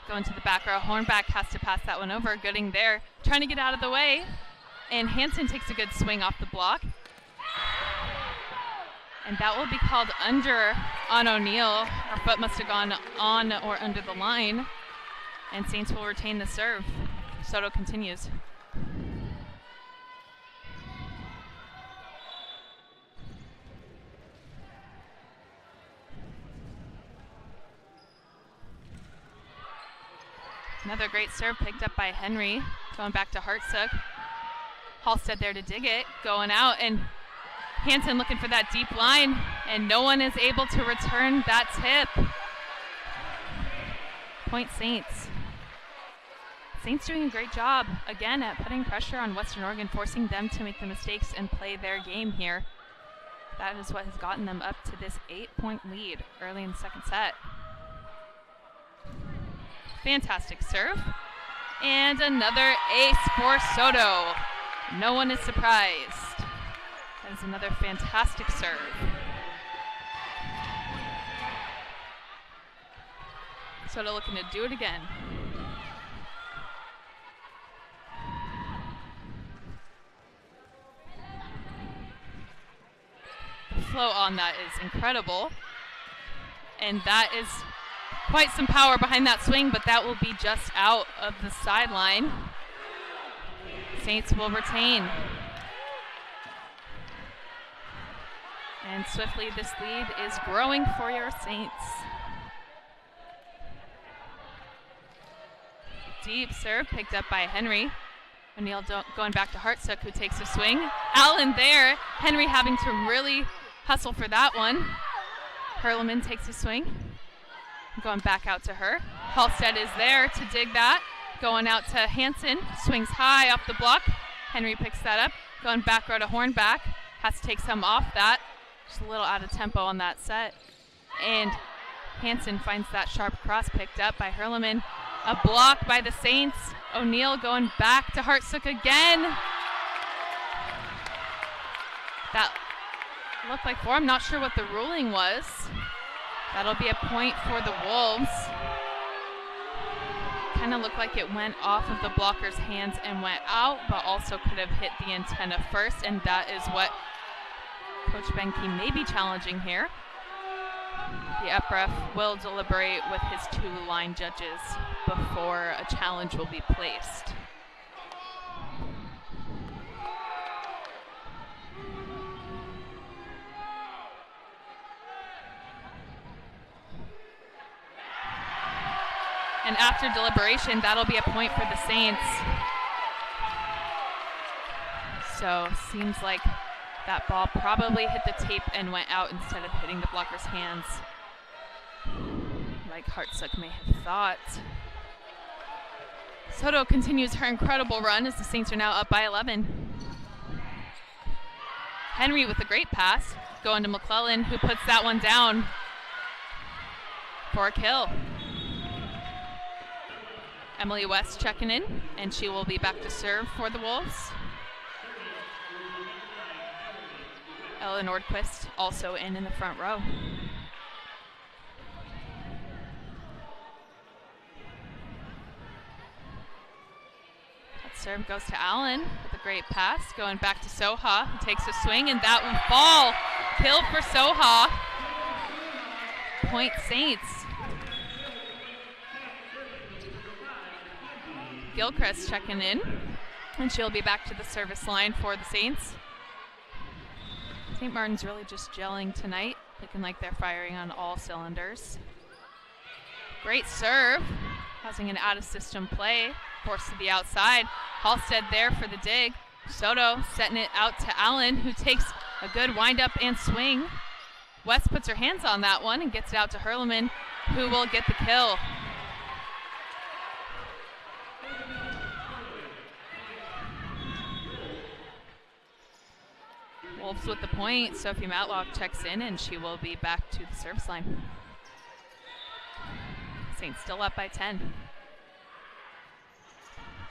[SPEAKER 2] going to the back row. Hornback has to pass that one over. Gooding there, trying to get out of the way. And Hansen takes a good swing off the block. And that will be called under on O'Neal. Her foot must have gone on or under the line. And Saints will retain the serve. Soto continues. Another great serve picked up by Henry. Going back to Hartsook. Halstead there to dig it. Going out, and Hansen looking for that deep line, and no one is able to return that tip. Point Saints. Saints doing a great job, again, at putting pressure on Western Oregon, forcing them to make the mistakes and play their game here. That is what has gotten them up to this 8-point lead early in the second set. Fantastic serve. And another ace for Soto. No one is surprised. That is another fantastic serve. Soto looking to do it again. The flow on that is incredible. And that is quite some power behind that swing, but that will be just out of the sideline. Saints will retain. And swiftly this lead is growing for your Saints. Deep serve picked up by Henry. O'Neal going back to Hartsook, who takes a swing. Allen there. Henry having to really hustle for that one. Hurleman takes a swing. Going back out to her. Halstead is there to dig that. Going out to Hansen. Swings high off the block. Henry picks that up. Going back row to Hornback. Has to take some off that. Just a little out of tempo on that set. And Hansen finds that sharp cross picked up by Hurleman. A block by the Saints. O'Neal going back to Hartsook again. That looked like 4. I'm not sure what the ruling was. That'll be a point for the Wolves. kind of looked like it went off of the blocker's hands and went out, but also could have hit the antenna first, and that is what Coach Benke may be challenging here. The UPREF will deliberate with his 2 line judges before a challenge will be placed. And after deliberation, that'll be a point for the Saints. So seems like that ball probably hit the tape and went out instead of hitting the blocker's hands, like Hartsook may have thought. Soto continues her incredible run as the Saints are now up by 11. Henry with a great pass, going to McClellan, who puts that one down for a kill. Emily West checking in, and she will be back to serve for the Wolves. Ella Nordquist also in the front row. That serve goes to Allen with a great pass, going back to Soha, who takes a swing, and that will fall. Kill for Soha. Point Saints. Gilchrist checking in, and she'll be back to the service line for the Saints. St. Martin's really just gelling tonight, looking like they're firing on all cylinders. Great serve, causing an out-of-system play, forced to the outside. Halstead there for the dig. Soto setting it out to Allen, who takes a good wind-up and swing. West puts her hands on that one and gets it out to Hurleman, who will get the kill. Wolves with the point. Sophie Matlock checks in, and she will be back to the service line. Saints still up by 10.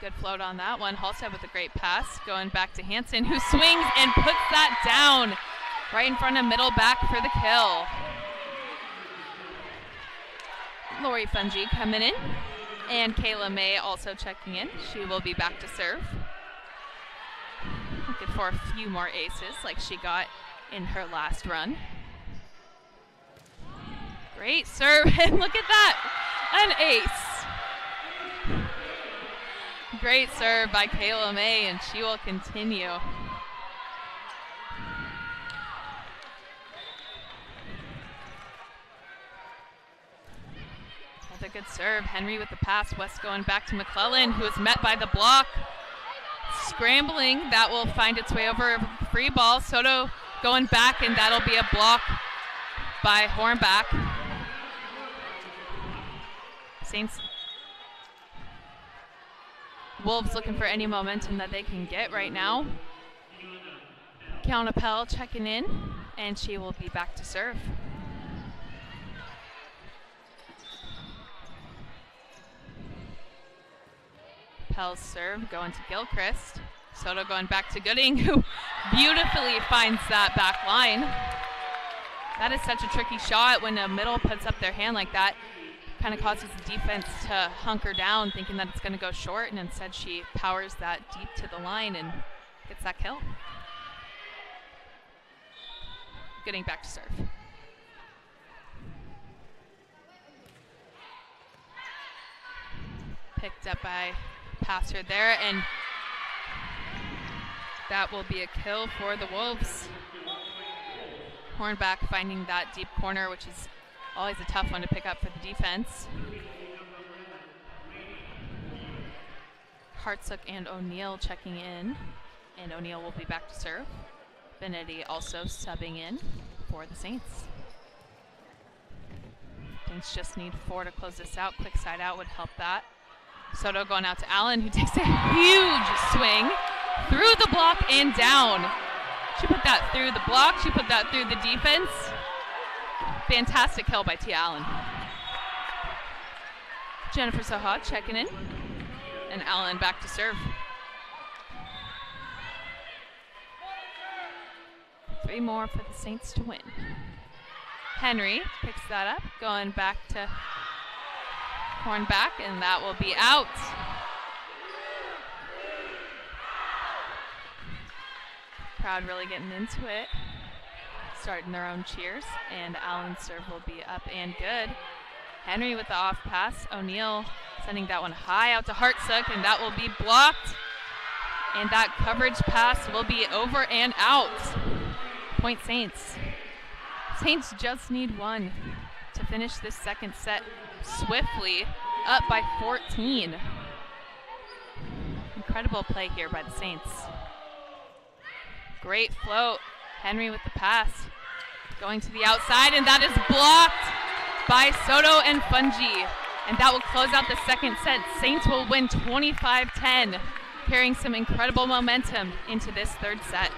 [SPEAKER 2] Good float on that one. Halstead with a great pass, going back to Hansen, who swings and puts that down right in front of middle back for the kill. Lori Fungi coming in, and Kayla May also checking in. She will be back to serve. Looking for a few more aces like she got in her last run. Great serve, and look at that, an ace. Great serve by Kayla May, and she will continue. Another good serve. Henry with the pass. West going back to McClellan, who is met by the block. Scrambling, that will find its way over free ball. Soto going back, and that'll be a block by Hornback. Saints. Wolves looking for any momentum that they can get right now. Kiana Pell checking in, and she will be back to serve. Pell's serve going to Gilchrist. Soto going back to Gooding, who beautifully finds that back line. That is such a tricky shot when a middle puts up their hand like that. Kind of causes the defense to hunker down, thinking that it's going to go short, and instead she powers that deep to the line and gets that kill. Getting back to serve. Picked up by Passer there, and that will be a kill for the Wolves. Hornback finding that deep corner, which is always a tough one to pick up for the defense. Hartsook and O'Neill checking in, and O'Neill will be back to serve. Benetti also subbing in for the Saints. Saints just need 4 to close this out. Quick side out would help that. Soto going out to Allen, who takes a huge swing through the block and down. She put that through the block. She put that through the defense. Fantastic kill by Tia Allen. Jennifer Soha checking in, and Allen back to serve. 3 more for the Saints to win. Henry picks that up, going back to Horn back, and that will be out. Crowd really getting into it. Starting their own cheers, and Allen's serve will be up and good. Henry with the off pass. O'Neill sending that one high out to Hartsook, and that will be blocked. And that coverage pass will be over and out. Point Saints. Saints just need one to finish this second set swiftly, up by 14. Incredible play here by the Saints. Great float. Henry with the pass. Going to the outside, and that is blocked by Soto and Fungi. And that will close out the second set. Saints will win 25-10, carrying some incredible momentum into this third set.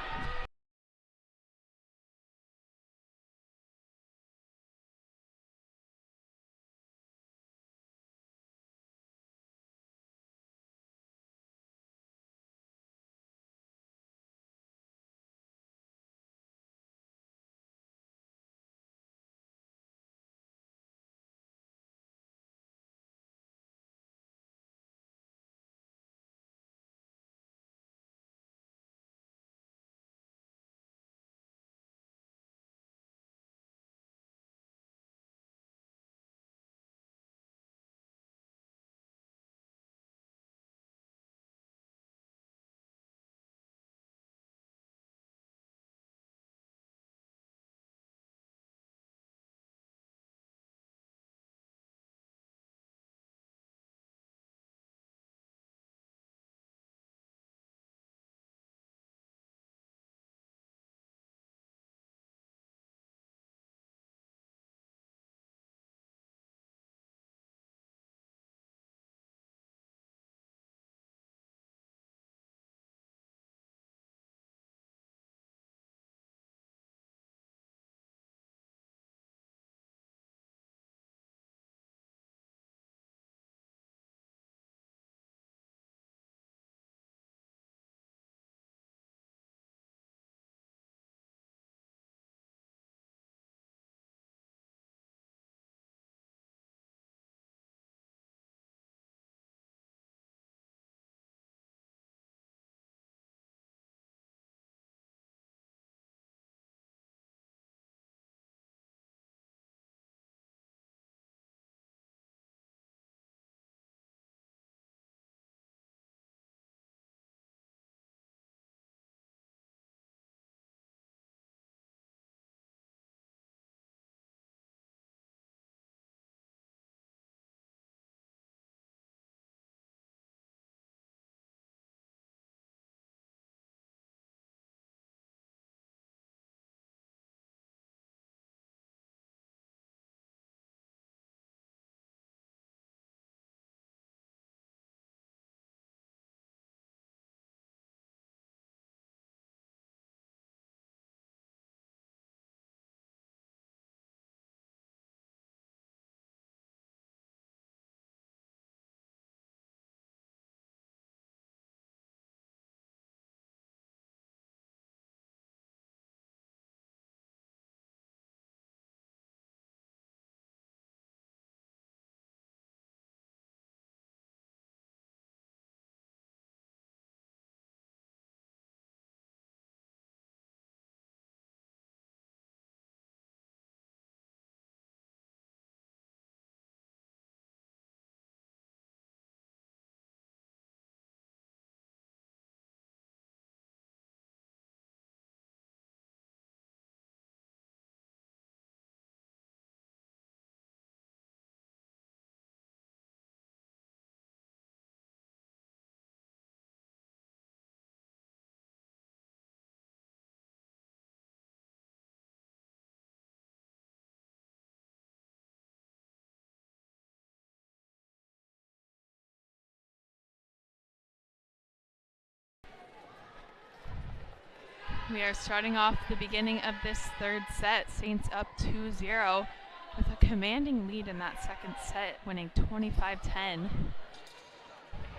[SPEAKER 2] We are starting off the beginning of this third set. Saints up 2-0 with a commanding lead in that second set, winning 25-10.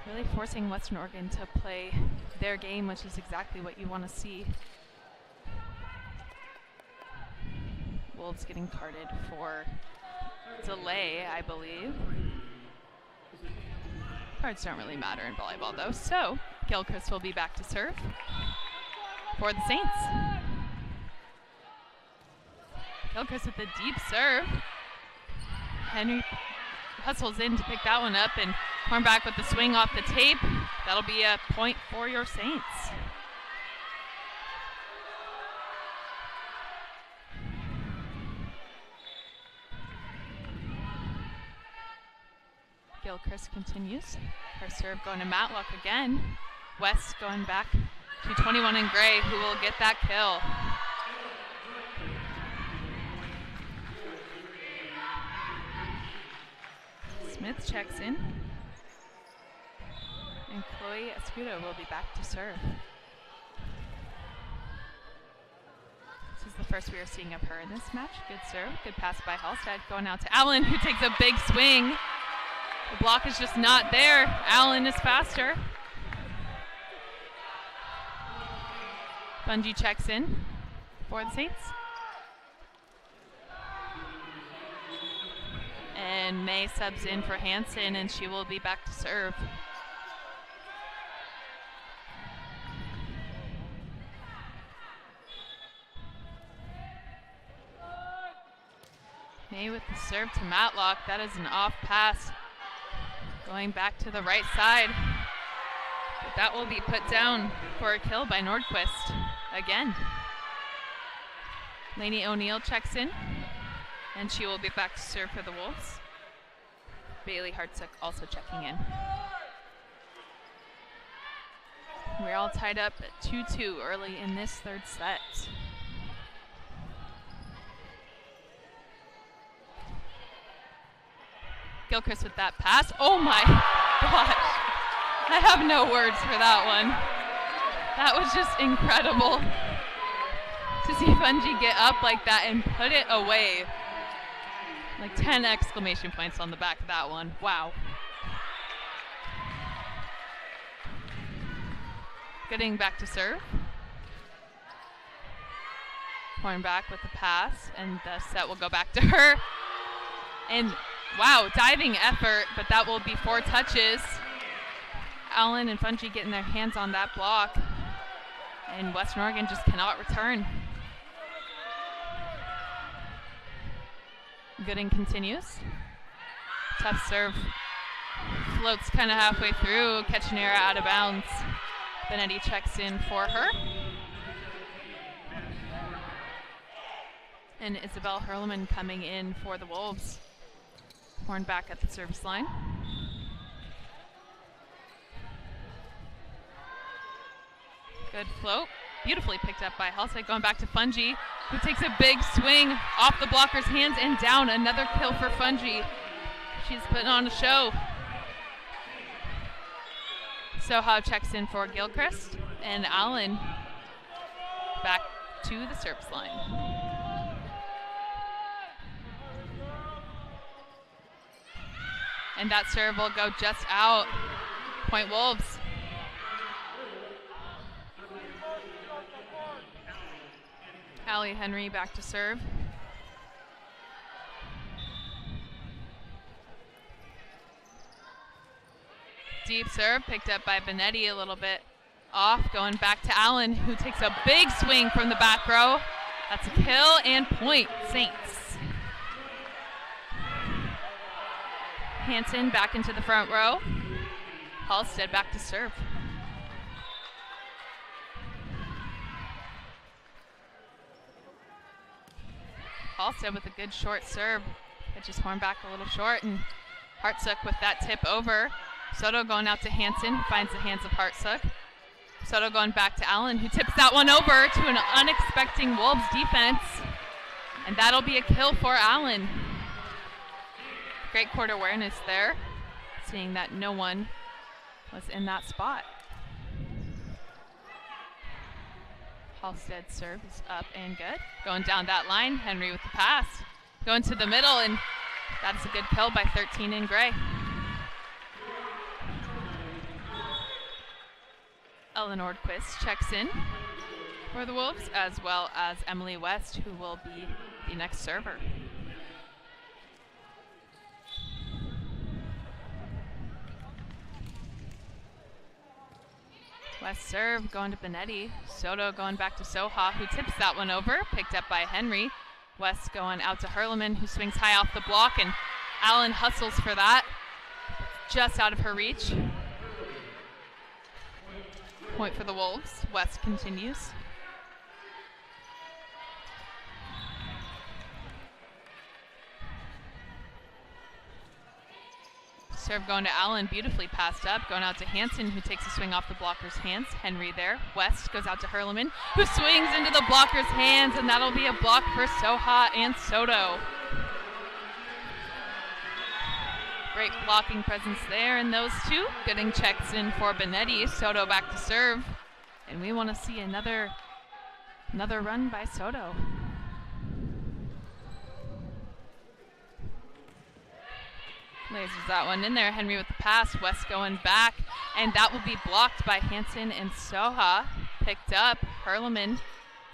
[SPEAKER 2] Really forcing Western Oregon to play their game, which is exactly what you want to see. Wolves getting carded for delay, I believe. Cards don't really matter in volleyball, though. So Gilchrist will be back to serve for the Saints. Gilchrist with a deep serve. Henry hustles in to pick that one up, and Hornback with the swing off the tape. That'll be a point for your Saints. Gilchrist continues. Her serve going to Matlock again. West going back to 21 in gray, who will get that kill. Smith checks in. And Chloe Escudo will be back to serve. This is the first we are seeing of her in this match. Good serve, good pass by Halstead. Going out to Allen, who takes a big swing. The block is just not there. Allen is faster. Fungi checks in for the Saints. And May subs in for Hansen, and she will be back to serve. May with the serve to Matlock. That is an off pass. Going back to the right side. But that will be put down for a kill by Nordquist again. Lainey O'Neill checks in, and she will be back to serve for the Wolves. Bailey Hartsook also checking in. We're all tied up at 2-2 early in this third set. Gilchrist with that pass. Oh my gosh. I have no words for that one. That was just incredible to see Fungi get up like that and put it away. Like 10 exclamation points on the back of that one. Wow. Getting back to serve. Hornback with the pass, and the set will go back to her. And wow, diving effort, but that will be 4 touches. Allen and Fungi getting their hands on that block, and Western Oregon just cannot return. Gooding continues. Tough serve. Floats kind of halfway through. Ketchenera out of bounds. Benetti checks in for her. And Isabel Hurleman coming in for the Wolves. Hornback at the service line. Good float. Beautifully picked up by Halstead. Going back to Fungi, who takes a big swing off the blocker's hands and down. Another kill for Fungi. She's putting on a show. Soha checks in for Gilchrist, and Allen back to the service line. And that serve will go just out. Point Wolves. Allie Henry back to serve. Deep serve picked up by Benetti, a little bit off. Going back to Allen, who takes a big swing from the back row. That's a kill and point, Saints. Hansen back into the front row. Halstead back to serve. Halstead with a good short serve. Pitches Hornback a little short, and Hartsook with that tip over. Soto going out to Hansen, finds the hands of Hartsook. Soto going back to Allen, who tips that one over to an unexpected Wolves defense. And that'll be a kill for Allen. Great court awareness there, seeing that no one was in that spot. Halstead's serve is up and good. Going down that line, Henry with the pass. Going to the middle, and that's a good kill by 13 in gray. Ellen Nordquist checks in for the Wolves, as well as Emily West, who will be the next server. West serve going to Benetti. Soto going back to Soha, who tips that one over. Picked up by Henry. West going out to Herleman, who swings high off the block, and Allen hustles for that. Just out of her reach. Point for the Wolves. West continues. Serve going to Allen, beautifully passed up. Going out to Hansen, who takes a swing off the blocker's hands. Henry there. West goes out to Herleman, who swings into the blocker's hands, and that'll be a block for Soha and Soto. Great blocking presence there in those two. Gooding checks in for Benetti. Soto back to serve. And we want to see another run by Soto. Lasers that one in there. Henry with the pass. West going back. And that will be blocked by Hansen and Soha. Picked up. Herleman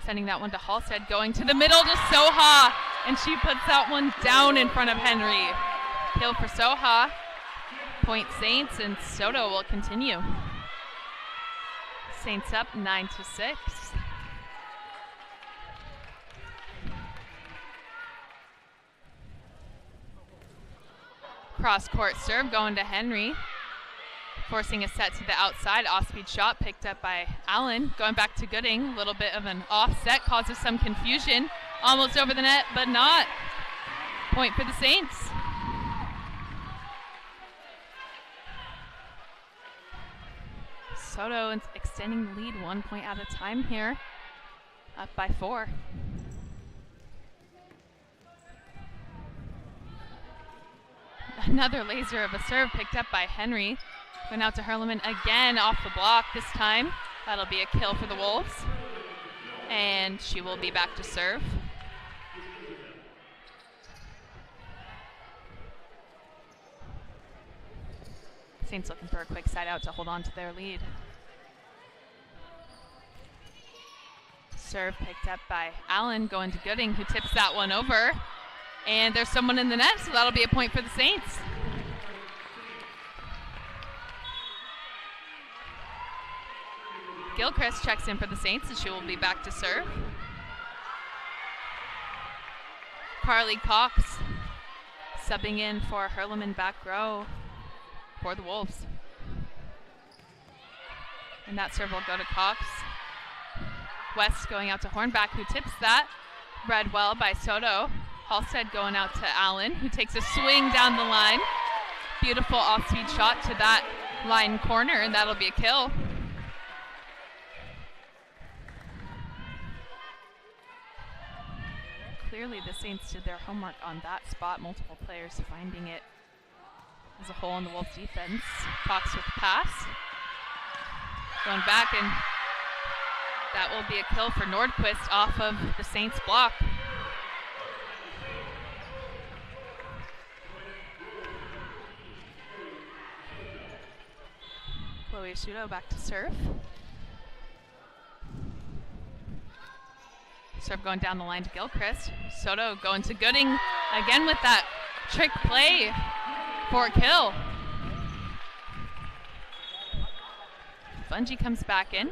[SPEAKER 2] sending that one to Halstead. Going to the middle to Soha. And she puts that one down in front of Henry. Kill for Soha. Point Saints, and Soto will continue. Saints up 9-6. Cross-court serve going to Henry. Forcing a set to the outside. Off-speed shot picked up by Allen. Going back to Gooding. A little bit of an offset causes some confusion. Almost over the net, but not. Point for the Saints. Soto extending the lead 1 point at a time here. Up by 4. Another laser of a serve picked up by Henry. Going out to Herleman again off the block this time. That'll be a kill for the Wolves. And she will be back to serve. Saints looking for a quick side out to hold on to their lead. Serve picked up by Allen, going to Gooding, who tips that one over. And there's someone in the net, so that'll be a point for the Saints. Gilchrist checks in for the Saints, and she will be back to serve. Carly Cox subbing in for Herleman back row for the Wolves. And that serve will go to Cox. West going out to Hornback, who tips that. Read well by Soto. Halstead going out to Allen, who takes a swing down the line. Beautiful off-speed shot to that line corner, and that'll be a kill. Clearly the Saints did their homework on that spot. Multiple players finding it as a hole in the Wolves defense. Cox with the pass. Going back, and that will be a kill for Nordquist off of the Saints block. Chloe Asuto back to serve. Serve going down the line to Gilchrist. Soto going to Gooding again with that trick play for a kill. Fungi comes back in.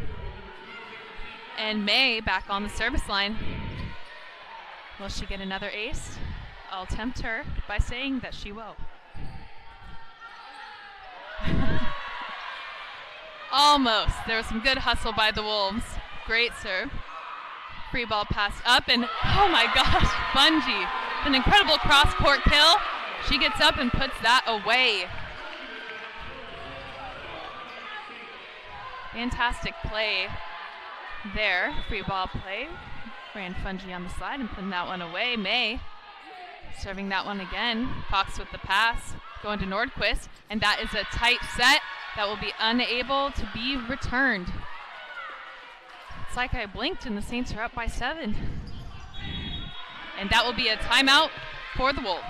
[SPEAKER 2] And May back on the service line. Will she get another ace? I'll tempt her by saying that she will. Almost. There was some good hustle by the Wolves. Great serve. Free ball passed up, and oh my gosh, Fungi. An incredible cross-court kill. She gets up and puts that away. Fantastic play there. Free ball play. Ran Fungi on the slide and putting that one away. May serving that one again. Cox with the pass. Going to Nordquist, and that is a tight set that will be unable to be returned. It's like I blinked and the Saints are up by 7. And that will be a timeout for the Wolves.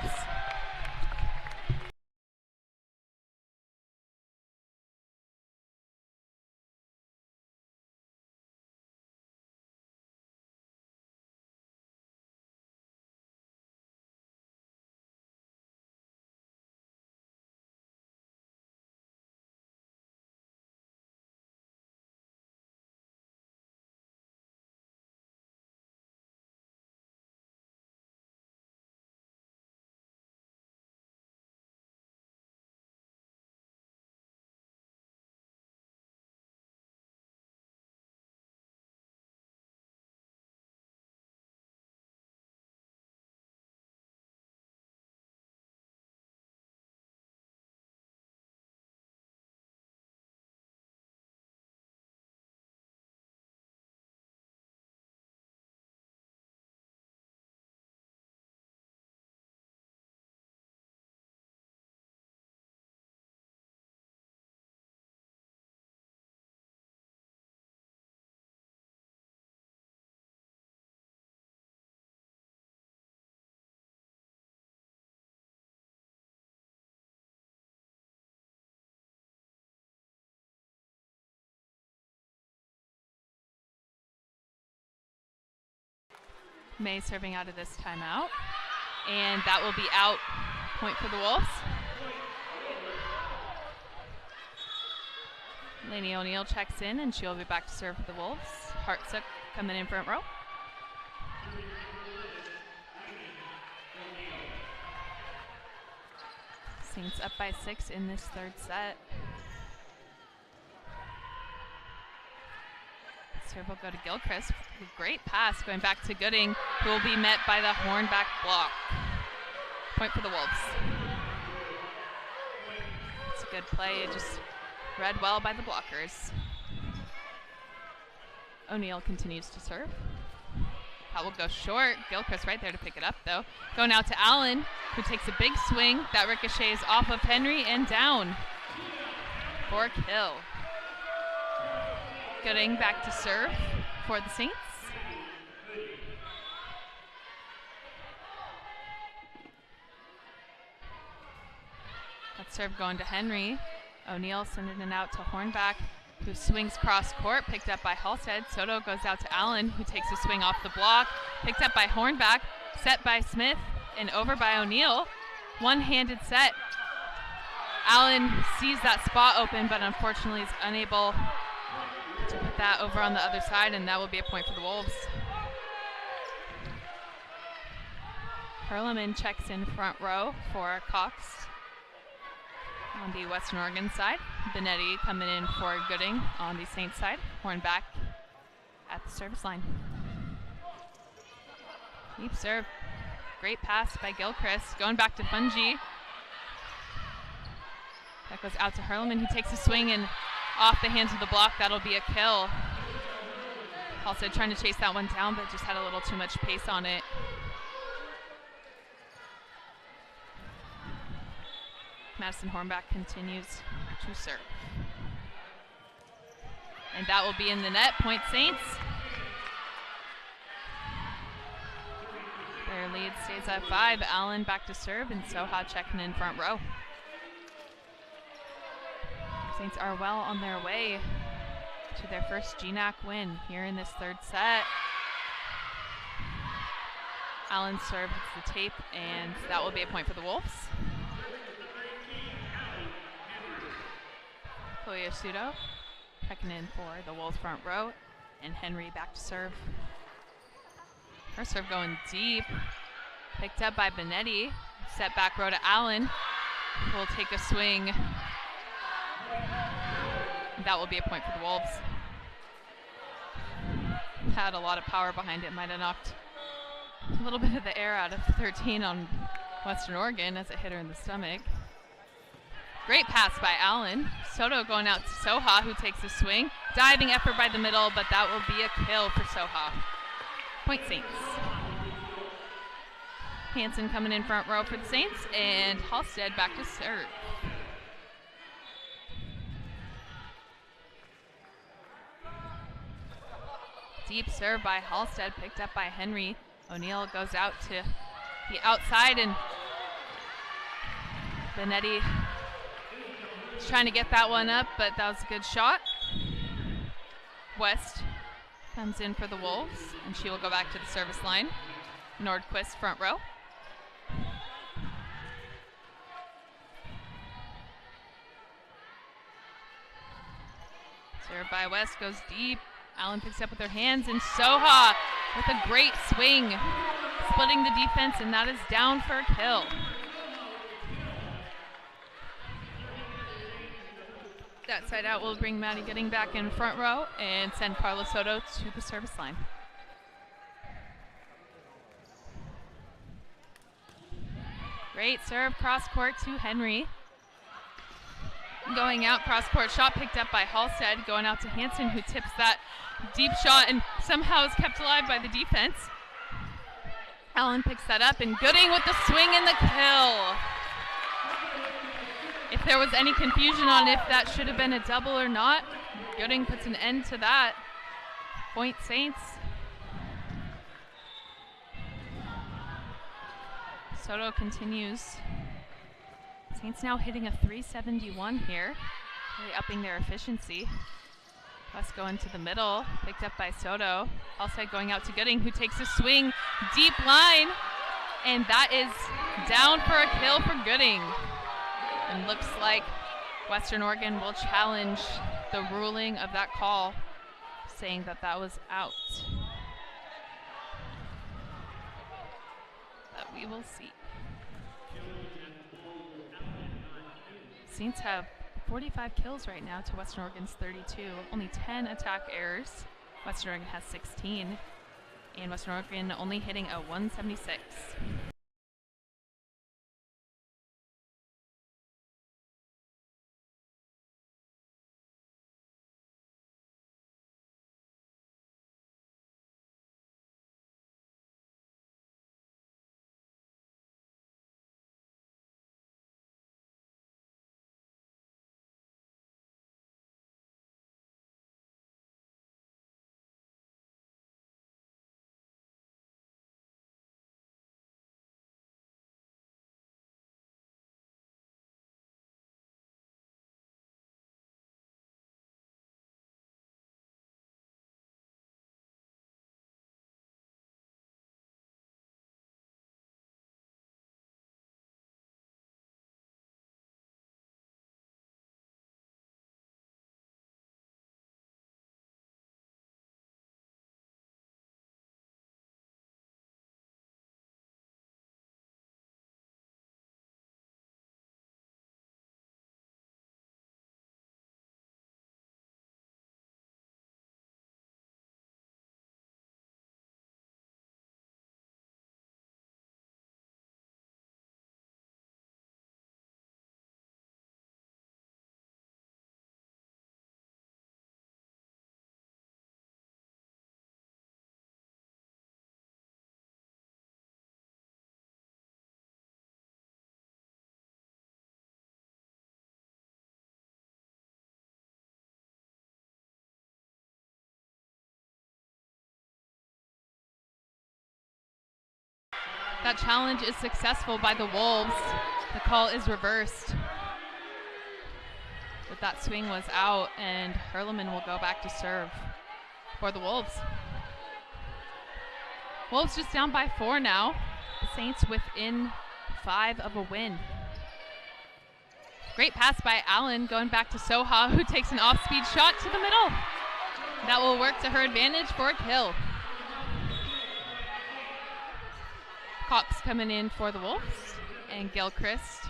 [SPEAKER 2] May serving out of this timeout. And that will be out. Point for the Wolves. Lainey O'Neill checks in, and she'll be back to serve for the Wolves. Hartsook coming in front row. Saints up by 6 in this third set. Serve will go to Gilchrist. Great pass going back to Gooding, who will be met by the Hornback block. Point for the Wolves. It's a good play. It just read well by the blockers. O'Neill continues to serve. That will go short. Gilchrist right there to pick it up, though. Going out to Allen, who takes a big swing. That ricochets off of Henry and down for a kill. Gooding back to serve for the Saints. That serve going to Henry. O'Neill sending it out to Hornback, who swings cross court, picked up by Halstead. Soto goes out to Allen, who takes a swing off the block, picked up by Hornback, set by Smith, and over by O'Neill. One-handed set. Allen sees that spot open, but unfortunately is unable to put that over on the other side, and that will be a point for the Wolves. Herleman checks in front row for Cox. On the Western Oregon side, Benetti coming in for Gooding on the Saints side. Hornback at the service line. Deep serve. Great pass by Gilchrist. Going back to Fungi. That goes out to Herleman. He takes a swing and off the hands of the block. That'll be a kill. Also trying to chase that one down, but just had a little too much pace on it. Madison Hornback continues to serve. And that will be in the net. Point Saints. Their lead stays at 5. Allen back to serve, and Soha checking in front row. Saints are well on their way to their first GNAC win here in this third set. Allen serve hits the tape, and that will be a point for the Wolves. Chloe Sudo checking in for the Wolves front row, and Henry back to serve. Her serve going deep, picked up by Benetti. Set back row to Allen, who will take a swing. That will be a point for the Wolves. Had a lot of power behind it, might have knocked a little bit of the air out of 13 on Western Oregon as it hit her in the stomach. Great pass by Allen. Soto going out to Soha, who takes a swing. Diving effort by the middle, but that will be a kill for Soha. Point Saints. Hansen coming in front row for the Saints, and Halstead back to serve. Deep serve by Halstead, picked up by Henry. O'Neill goes out to the outside, and Benetti is trying to get that one up, but that was a good shot. West comes in for the Wolves, and she will go back to the service line. Nordquist front row. Serve by West goes deep. Allen picks up with her hands, and Soha with a great swing, splitting the defense, and that is down for a kill. That side out will bring Maddie Gooding back in front row and send Carla Soto to the service line. Great serve cross court to Henry. Going out cross court, shot picked up by Halstead, going out to Hansen, who tips that deep shot and somehow is kept alive by the defense. Allen picks that up, and Gooding with the swing and the kill. If there was any confusion on if that should have been a double or not, Gooding puts an end to that. Point Saints. Soto continues. Saints now hitting a .371 here, really upping their efficiency. West going to the middle, picked up by Soto. Halstead going out to Gooding, who takes a swing, deep line, and that is down for a kill for Gooding. And looks like Western Oregon will challenge the ruling of that call, saying that that was out. But we will see. Saints have 45 kills right now to Western Oregon's 32. Only 10 attack errors. Western Oregon has 16. And Western Oregon only hitting a 176. That challenge is successful by the Wolves. The call is reversed. But that swing was out, and Hurleman will go back to serve for the Wolves. Wolves just down by 4 now. The Saints within 5 of a win. Great pass by Allen, going back to Soha, who takes an off-speed shot to the middle. That will work to her advantage for a kill. Cox coming in for the Wolves, and Gilchrist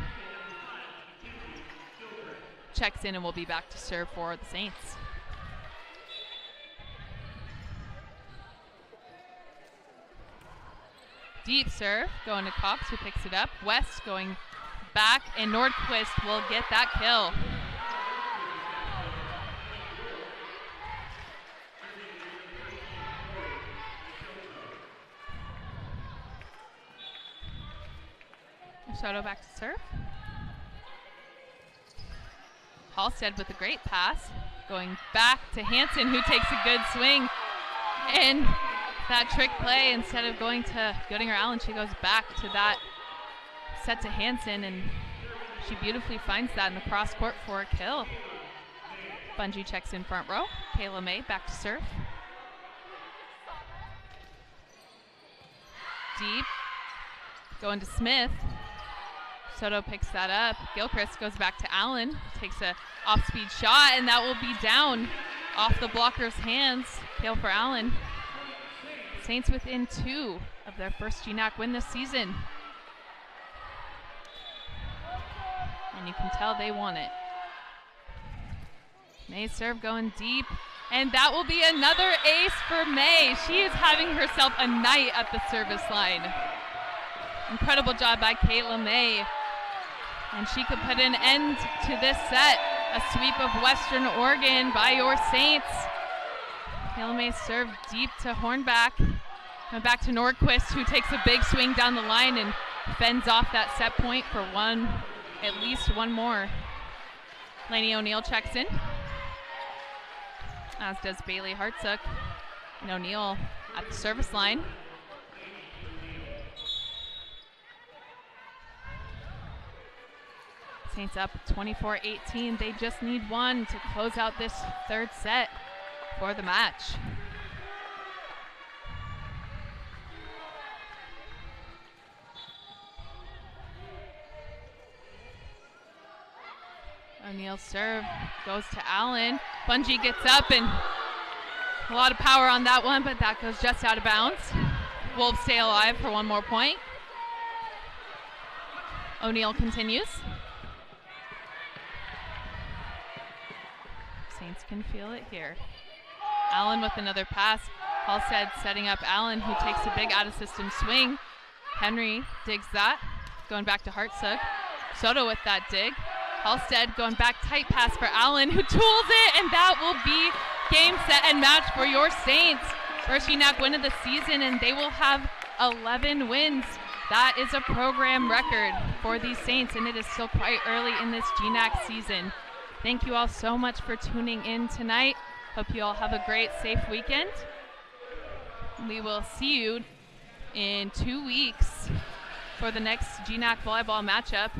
[SPEAKER 2] checks in and will be back to serve for the Saints. Deep serve going to Cox, who picks it up. West going back, and Nordquist will get that kill. Soto back to serve. Halstead with a great pass, going back to Hansen, who takes a good swing. And that trick play, instead of going to Gooding or Allen, she goes back to that set to Hansen, and she beautifully finds that in the cross court for a kill. Bungie checks in front row. Kayla May back to serve. Deep, going to Smith. Soto picks that up. Gilchrist goes back to Allen, takes a off-speed shot, and that will be down off the blocker's hands. Kill for Allen. Saints within 2 of their first GNAC win this season. And you can tell they want it. May serve going deep, and that will be another ace for May. She is having herself a night at the service line. Incredible job by Kayla May. And she could put an end to this set. A sweep of Western Oregon by your Saints. Kayla May served deep to Hornback. And back to Nordquist, who takes a big swing down the line and fends off that set point for at least one more. Lainey O'Neill checks in, as does Bailey Hartsook. And O'Neill at the service line. Saints up 24-18. They just need one to close out this third set. for the match. O'Neill's serve goes to Allen. Bungie gets up and a lot of power on that one, but that goes just out of bounds. Wolves stay alive for one more point. O'Neill continues. Saints can feel it here. Allen with another pass. Halstead setting up Allen, who takes a big out-of-system swing. Henry digs that, going back to Hartsug. Soto with that dig. Halstead going back, tight pass for Allen, who tools it, and that will be game, set, and match for your Saints. First GNAC win of the season, and they will have 11 wins. That is a program record for these Saints, and it is still quite early in this GNAC season. Thank you all so much for tuning in tonight. Hope you all have a great, safe weekend. We will see you in 2 weeks for the next GNAC volleyball matchup.